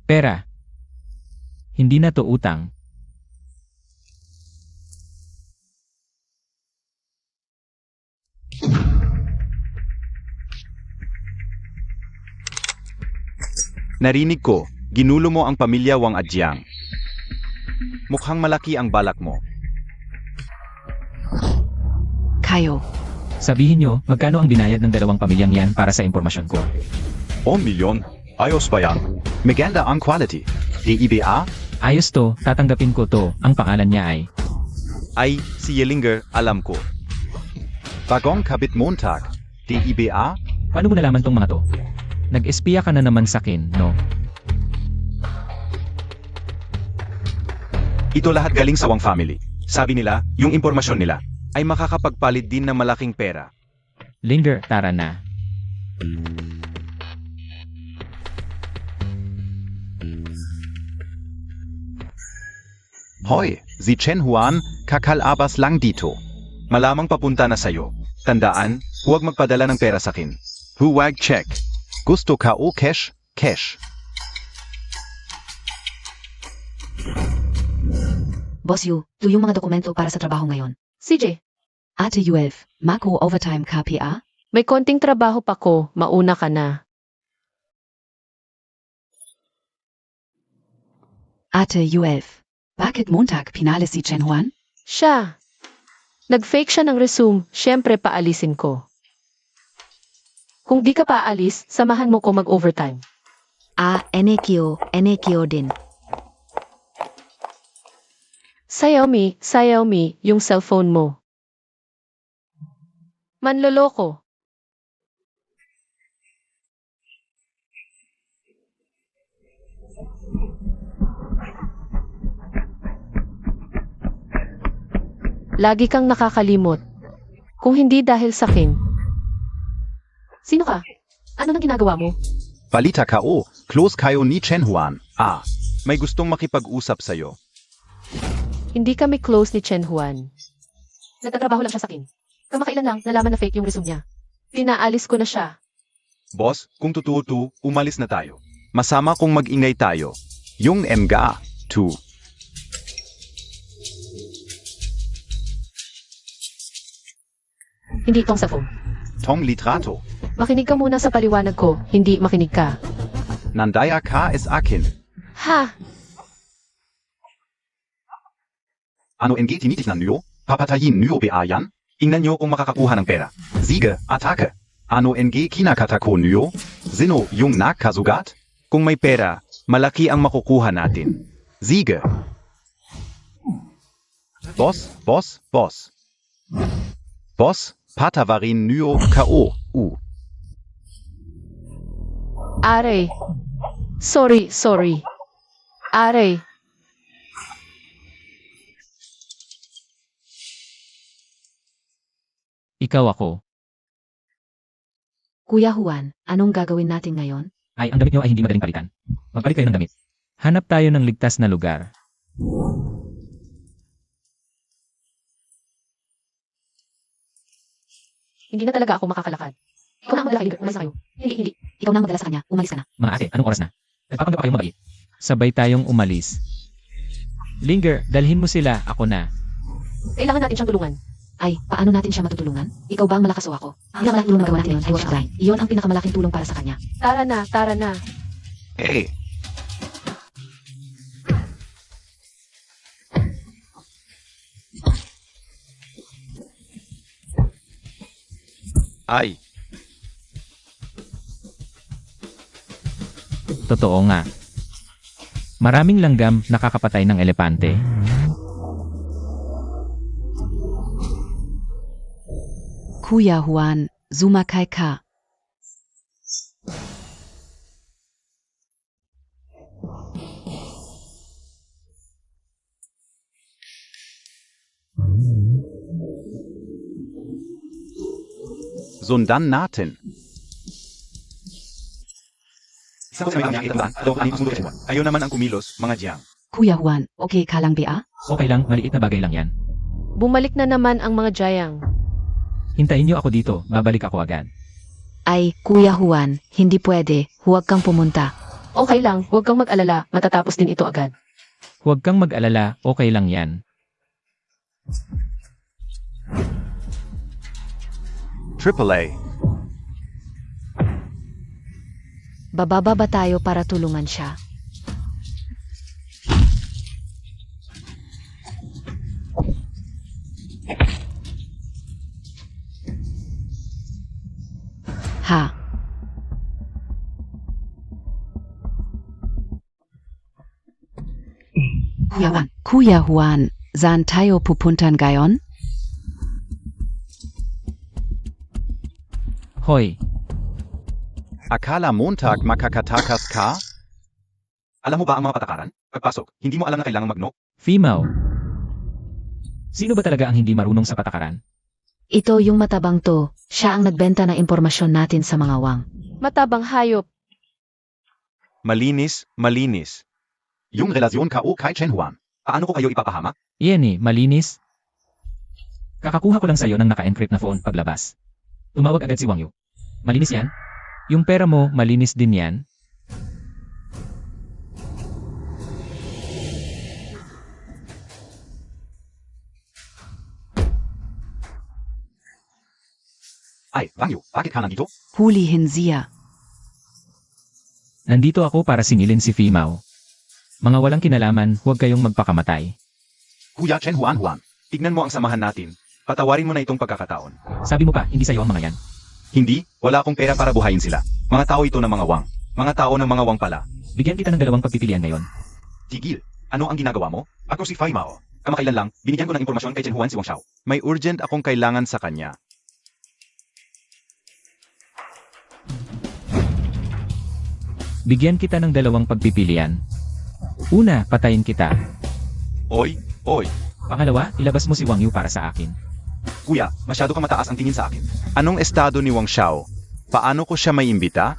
Pera. Hindi na to utang. Narinig ko, ginulo mo ang pamilya Wang at Jiang. Mukhang malaki ang balak mo. Kayo. Sabihin nyo, magkano ang binayad ng dalawang pamilyang yan para sa impormasyon ko? 1 milyon? Ayos ba yan? Maganda ang quality. DEBA? Ayos to, tatanggapin ko to. Ang pangalan niya ay... Ay, si Yelinger, alam ko. Bagong Kabit Montag. DEBA? Paano mo nalaman tong mga to? Nag-espiya ka na naman sakin, no? Ito lahat galing sa Wang family. Sabi nila, yung impormasyon nila ay makakapagpalit din ng malaking pera. Linger, tara na. Hoy, si Chen Huan, kakalabas lang dito. Malamang papunta na sa'yo. Tandaan, huwag magpadala ng pera sa'kin. Huwag check. Gusto ka o cash? Cash. Boss Yu, ito yung mga dokumento para sa trabaho ngayon. CJ, Ate Uelf, Mako Overtime KPA? may konting trabaho pa ko, mauna ka na. Ate Uelf, bakit Montag pinali si Chen Juan? Siya. Nag-fake siya ng resume, syempre paalisin ko. Kung di ka paalis, samahan mo ko mag-overtime. Ah, Enekyo din. Xiaomi, yung cellphone mo. Manloloko. Lagi kang nakakalimot. Kung hindi dahil sa akin. Sino ka? Ano nang ginagawa mo? Balita ka o, close kayo ni Chen Huan. Ah, may gustong makipag-usap sa'yo. Hindi kami close ni Chen Juan. Nagtatrabaho lang siya sa akin. Kamakailan lang, nalaman na fake yung resume niya. Pinaalis ko na siya. Boss, kung totoo to, umalis na tayo. Masama kung mag-ingay tayo. Yung mga, 2. Hindi itong sa phone. Tong litrato. Makinig ka muna sa paliwanag ko, hindi makinig ka. Nandaya ka is akin. Ha! Ano NG tinitignan niyo? Papatayin niyo ba yan? Ingnan niyo kung makakakuha ng pera. Sige, atake. Ano NG kinakatako niyo? Sino yung nakasugat? Kung may pera, malaki ang makukuha natin. Sige. Boss, boss, boss. Boss, patawarin niyo KO. Aray. Sorry. Aray. Ikaw ako. Kuya Juan, anong gagawin natin ngayon? Ay, ang damit nyo ay hindi madaling palitan. Magpalit kayo ng damit. Hanap tayo ng ligtas na lugar. Hindi na talaga ako makakalakad. Ikaw na ang madala, umalis na kayo. Hindi. Ikaw na ang magdala sa kanya, umalis ka na. Mga ate, anong oras na? Nagpapanggap pa kayong mabait. Sabay tayong umalis. Linger, dalhin mo sila, ako na. Kailangan natin siyang tulungan. Ay, paano natin siya matutulungan? Ikaw ba ang malakas o ako? Ang pinakamalaking tulong na gawa natin ngayon ay wash up line. Iyon ang pinakamalaking tulong para sa kanya. Tara na. Eh. Ay, Totoo nga. Maraming langgam nakakapatay ng elepante. Kuya Juan, Sumakai ka. sundan natin. Ayaw naman ang kumilos, mga diyang. Kuya Juan, okay ka lang ba? Okay lang, maliit na bagay lang yan. Bumalik na naman ang mga jayang. Hintayin niyo ako dito, babalik ako agad. Ay, Kuya Juan, hindi pwede. Huwag kang pumunta. Okay lang, huwag kang mag-alala, matatapos din ito agad. Huwag kang mag-alala, okay lang yan. AAA. Bababa ba tayo para tulungan siya? Ha. Kuya Juan, saan tayo pupuntan ngayon? Hoy, Akala Montag makakatakas ka? Alam mo ba ang mga patakaran? Pagpasok, hindi mo alam na kailangang mag-knock? Female. Sino ba talaga ang hindi marunong sa patakaran? Ito yung matabang to. Siya ang nagbenta ng impormasyon natin sa mga wang. Matabang hayop. Malinis. Yung relasyon ka o kay Chen Huang. Paano ko kayo ipapahamak? Iyan eh, malinis. Kakakuha ko lang sa'yo ng naka-encrypt na phone paglabas. Tumawag agad si Wang Yu. Malinis yan? Yung pera mo, malinis din yan? Ay, Wang Yu, bakit ka nandito? Hulihin siya. Nandito ako para singilin si Female. Mga walang kinalaman, huwag kayong magpakamatay. Kuya Chen Huang, tignan mo ang samahan natin. Patawarin mo na itong pagkakataon. Sabi mo pa, hindi sa'yo ang mga yan. Hindi, wala akong pera para buhayin sila. Mga tao ito ng mga wang. Mga tao ng mga wang pala. Bigyan kita ng dalawang pagpipilian ngayon. Tigil, ano ang ginagawa mo? Ako si Fai Mao. Kamakailan lang, binigyan ko ng impormasyon kay Chen Huan si Wang Xiao. May urgent akong kailangan sa kanya. Bigyan kita ng dalawang pagpipilian. Una, patayin kita. Oy. Pangalawa, ilabas mo si Wang Yu para sa akin. Kuya, masyado ka mataas ang tingin sa akin. Anong estado ni Wang Xiao? Paano ko siya may imbita?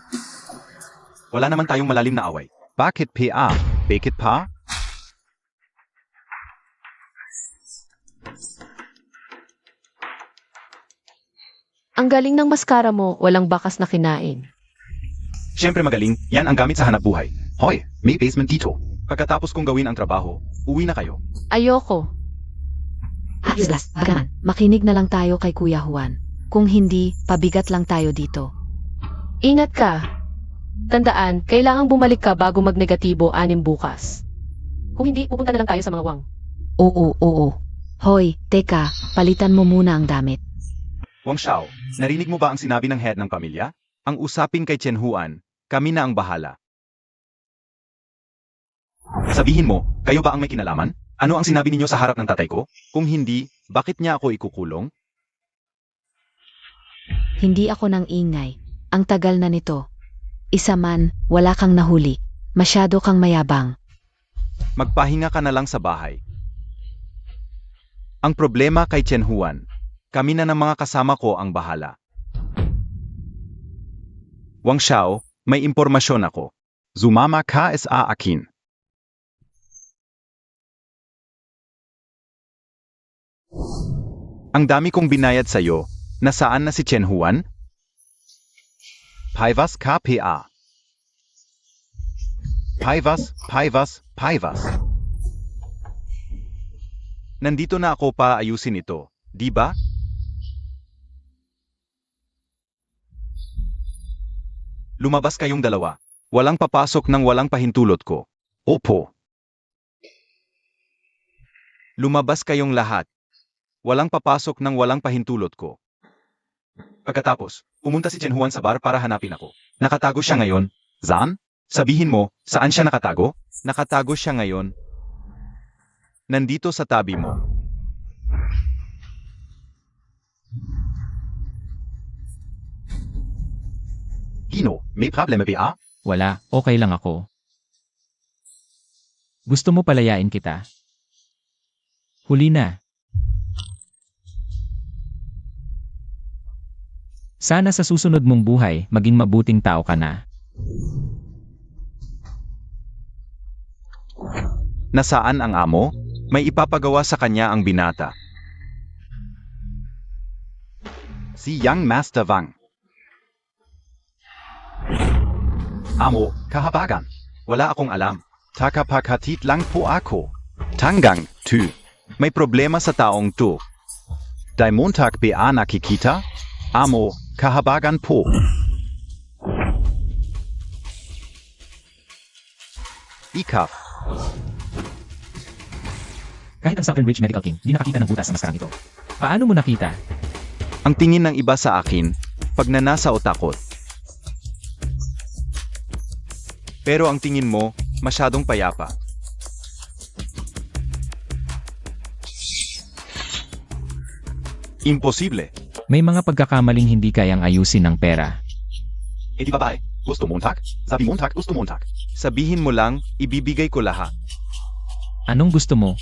Wala naman tayong malalim na away. Bakit pa? Bakit pa? Ang galing ng maskara mo, walang bakas na kinain. Siyempre magaling, yan ang gamit sa hanap buhay. Hoy, may basement dito. Pagkatapos kong gawin ang trabaho, uwi na kayo. Ayoko. Ayos las, bagaman. Makinig na lang tayo kay Kuya Juan. Kung hindi, pabigat lang tayo dito. Ingat ka. Tandaan, kailangang bumalik ka bago magnegatibo 6 bukas. Kung hindi, pupunta na lang tayo sa mga wang. Oo. Hoy, teka, palitan mo muna ang damit. Wang Xiao, narinig mo ba ang sinabi ng head ng pamilya? Ang usapin kay Chen Huan, kami na ang bahala. Sabihin mo, kayo ba ang may kinalaman? Ano ang sinabi ninyo sa harap ng tatay ko? Kung hindi, bakit niya ako ikukulong? Hindi ako nang ingay. Ang tagal na nito. Isa man, wala kang nahuli. Masyado kang mayabang. Magpahinga ka na lang sa bahay. Ang problema kay Chen Huan, kami na ng mga kasama ko ang bahala. Wang Xiao, may impormasyon ako. Sumama ka sa akin. Ang dami kong binayad sa'yo, nasaan na si Chen Huan? Paivas ka pa. Paivas. Nandito na ako para ayusin ito, di ba? Lumabas kayong dalawa. Walang papasok nang walang pahintulot ko. Opo. Lumabas kayong lahat. Walang papasok nang walang pahintulot ko. Pagkatapos, pumunta si Chen Huan sa bar para hanapin ako. Nakatago siya ngayon. Zan? Sabihin mo, saan siya nakatago? Nakatago siya ngayon. Nandito sa tabi mo. Hino, may problema ba? Wala, okay lang ako. Gusto mo palayain kita? Huli na. Sana sa susunod mong buhay, maging mabuting tao ka na. Nasaan ang amo? May ipapagawa sa kanya ang binata. Si Young Master Wang. Amo, kahabagan. Wala akong alam. Takapaghatit lang po ako. Tanggang, tu. May problema sa taong to. Dai Montag ba nakikita? Amo, kahabagan po. Ikaf. Kahit ang Southern Ridge Medical King, di nakakita ng butas sa maskarang ito. Paano mo nakita? Ang tingin ng iba sa akin, pag nanasa o takot. Pero ang tingin mo, masyadong payapa. Imposible. May mga pagkakamaling hindi kayang ayusin ng pera. Eh di babae, gusto Montag? Sabi Montag, gusto Montag. Sabihin mo lang, ibibigay ko lahat. Anong gusto mo?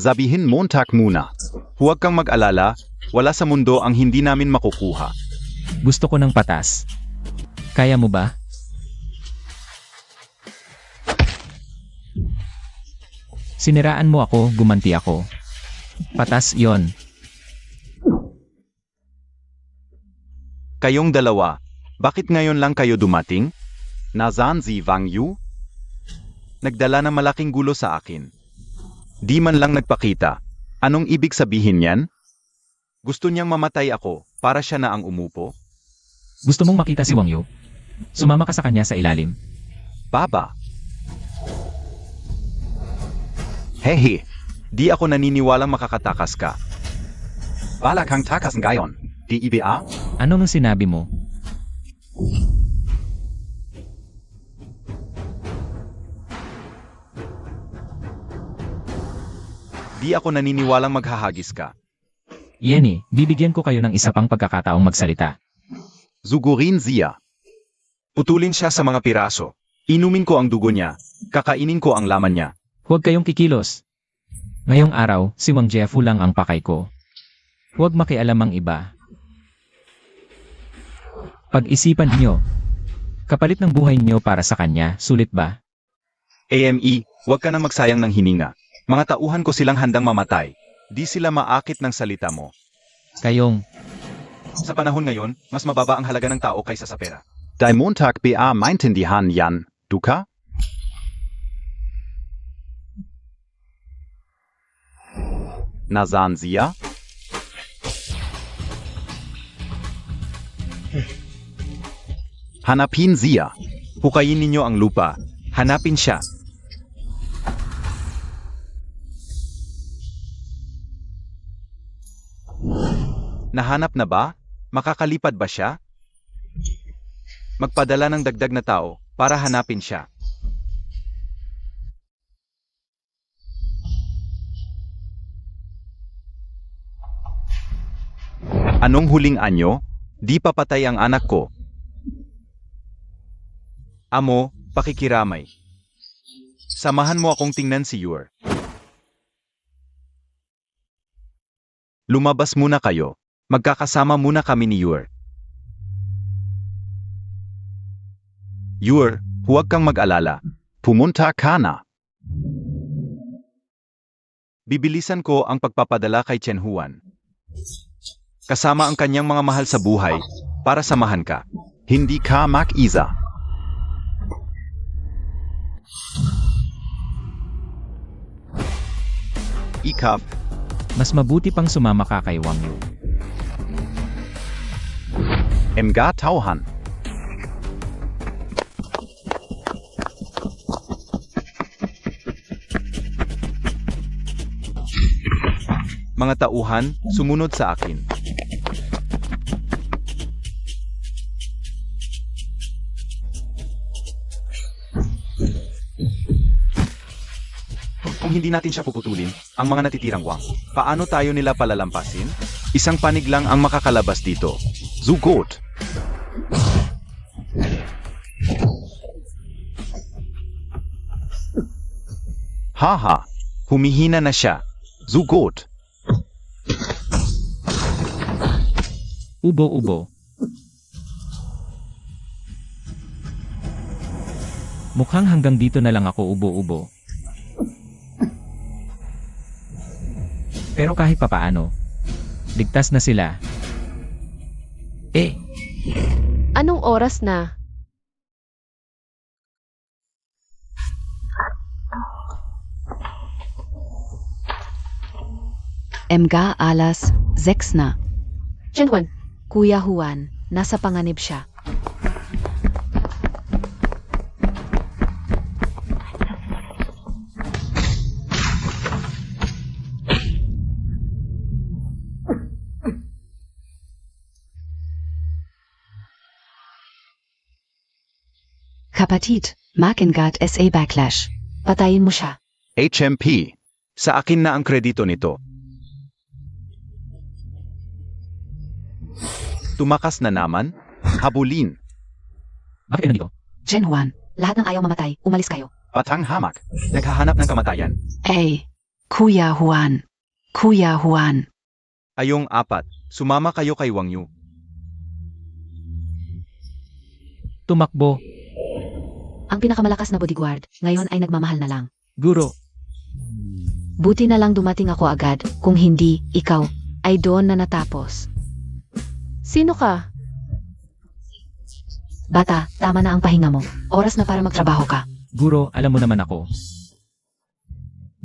Sabihin Montag muna. Huwag kang mag-alala, wala sa mundo ang hindi namin makukuha. Gusto ko ng patas. Kaya mo ba? Siniraan mo ako, gumanti ako. Patas yon. Kayong dalawa, bakit ngayon lang kayo dumating? Nasaan si Wang Yu? Nagdala ng malaking gulo sa akin. Di man lang nagpakita. Anong ibig sabihin yan? Gusto niyang mamatay ako, para siya na ang umupo? Gusto mong makita si Wang Yu? Sumama ka sa kanya sa ilalim. Baba. Hehe, di ako naniniwalang makakatakas ka. Bala kang takas ngayon, di iba? Ano nung sinabi mo? Di ako naniniwalang maghahagis ka. Yenny, bibigyan ko kayo ng isa pang pagkakataong magsalita. Zugurin siya. Putulin siya sa mga piraso. Inumin ko ang dugo niya. Kakainin ko ang laman niya. Huwag kayong kikilos. Ngayong araw, si Wang Jiefu lang ang pakay ko. Huwag makialam ang iba. Pag-isipan niyo. Kapalit ng buhay niyo para sa kanya, sulit ba? AME, huwag ka nang magsayang ng hininga. Mga tauhan ko silang handang mamatay. Di sila maakit ng salita mo. Kayong, Sa panahon ngayon, mas mababa ang halaga ng tao kaysa sa pera. Dai Montag ba maintindihan yan, Duka? Nasaan siya? Hanapin siya. Hukayin ninyo ang lupa. Hanapin siya. Nahanap na ba? Makakalipad ba siya? Magpadala ng dagdag na tao para hanapin siya. Anong huling anyo? Di pa patay ang anak ko. Amo, pakikiramay. Samahan mo akong tingnan si Yor. Lumabas muna kayo. Magkakasama muna kami ni Yor. Yor, huwag kang mag-alala. Pumunta ka na. Bibilisan ko ang pagpapadala kay Chen Huan. Kasama ang kanyang mga mahal sa buhay para samahan ka. Hindi ka mag-isa. Ikaw, Mas mabuti pang sumama ka kay Wang Yu. Mga tauhan. Mga tauhan, sumunod sa akin. Kung hindi natin siya puputulin, ang mga natitirang Wang, paano tayo nila palalampasin? Isang panig lang ang makakalabas dito. Zugot. Haha, humihina na siya. Zugot. Ubo-ubo. Mukhang hanggang dito na lang ako ubo-ubo. Pero kahit papaano, ligtas na sila. Anong oras na? Mga alas 6 na. Chen Huan, Kuya Juan, nasa panganib siya. Kapatid, Magengard SA Backlash. Patayin mo siya. HMP. Sa akin na ang kredito nito. Tumakas na naman? Habulin. Bakit kayo nandito? Chen Huan. Lahat ng ayaw mamatay, umalis kayo. Patang hamak. Naghahanap ng kamatayan. Kuya Juan. Kuya Juan. Ayong apat, sumama kayo kay Wang Yu. Tumakbo. Ang pinakamalakas na bodyguard, ngayon ay nagmamahal na lang. Guro. Buti na lang dumating ako agad, kung hindi, ikaw, ay doon na natapos. sino ka? Bata, tama na ang pahinga mo. Oras na para magtrabaho ka. Guro, alam mo naman ako.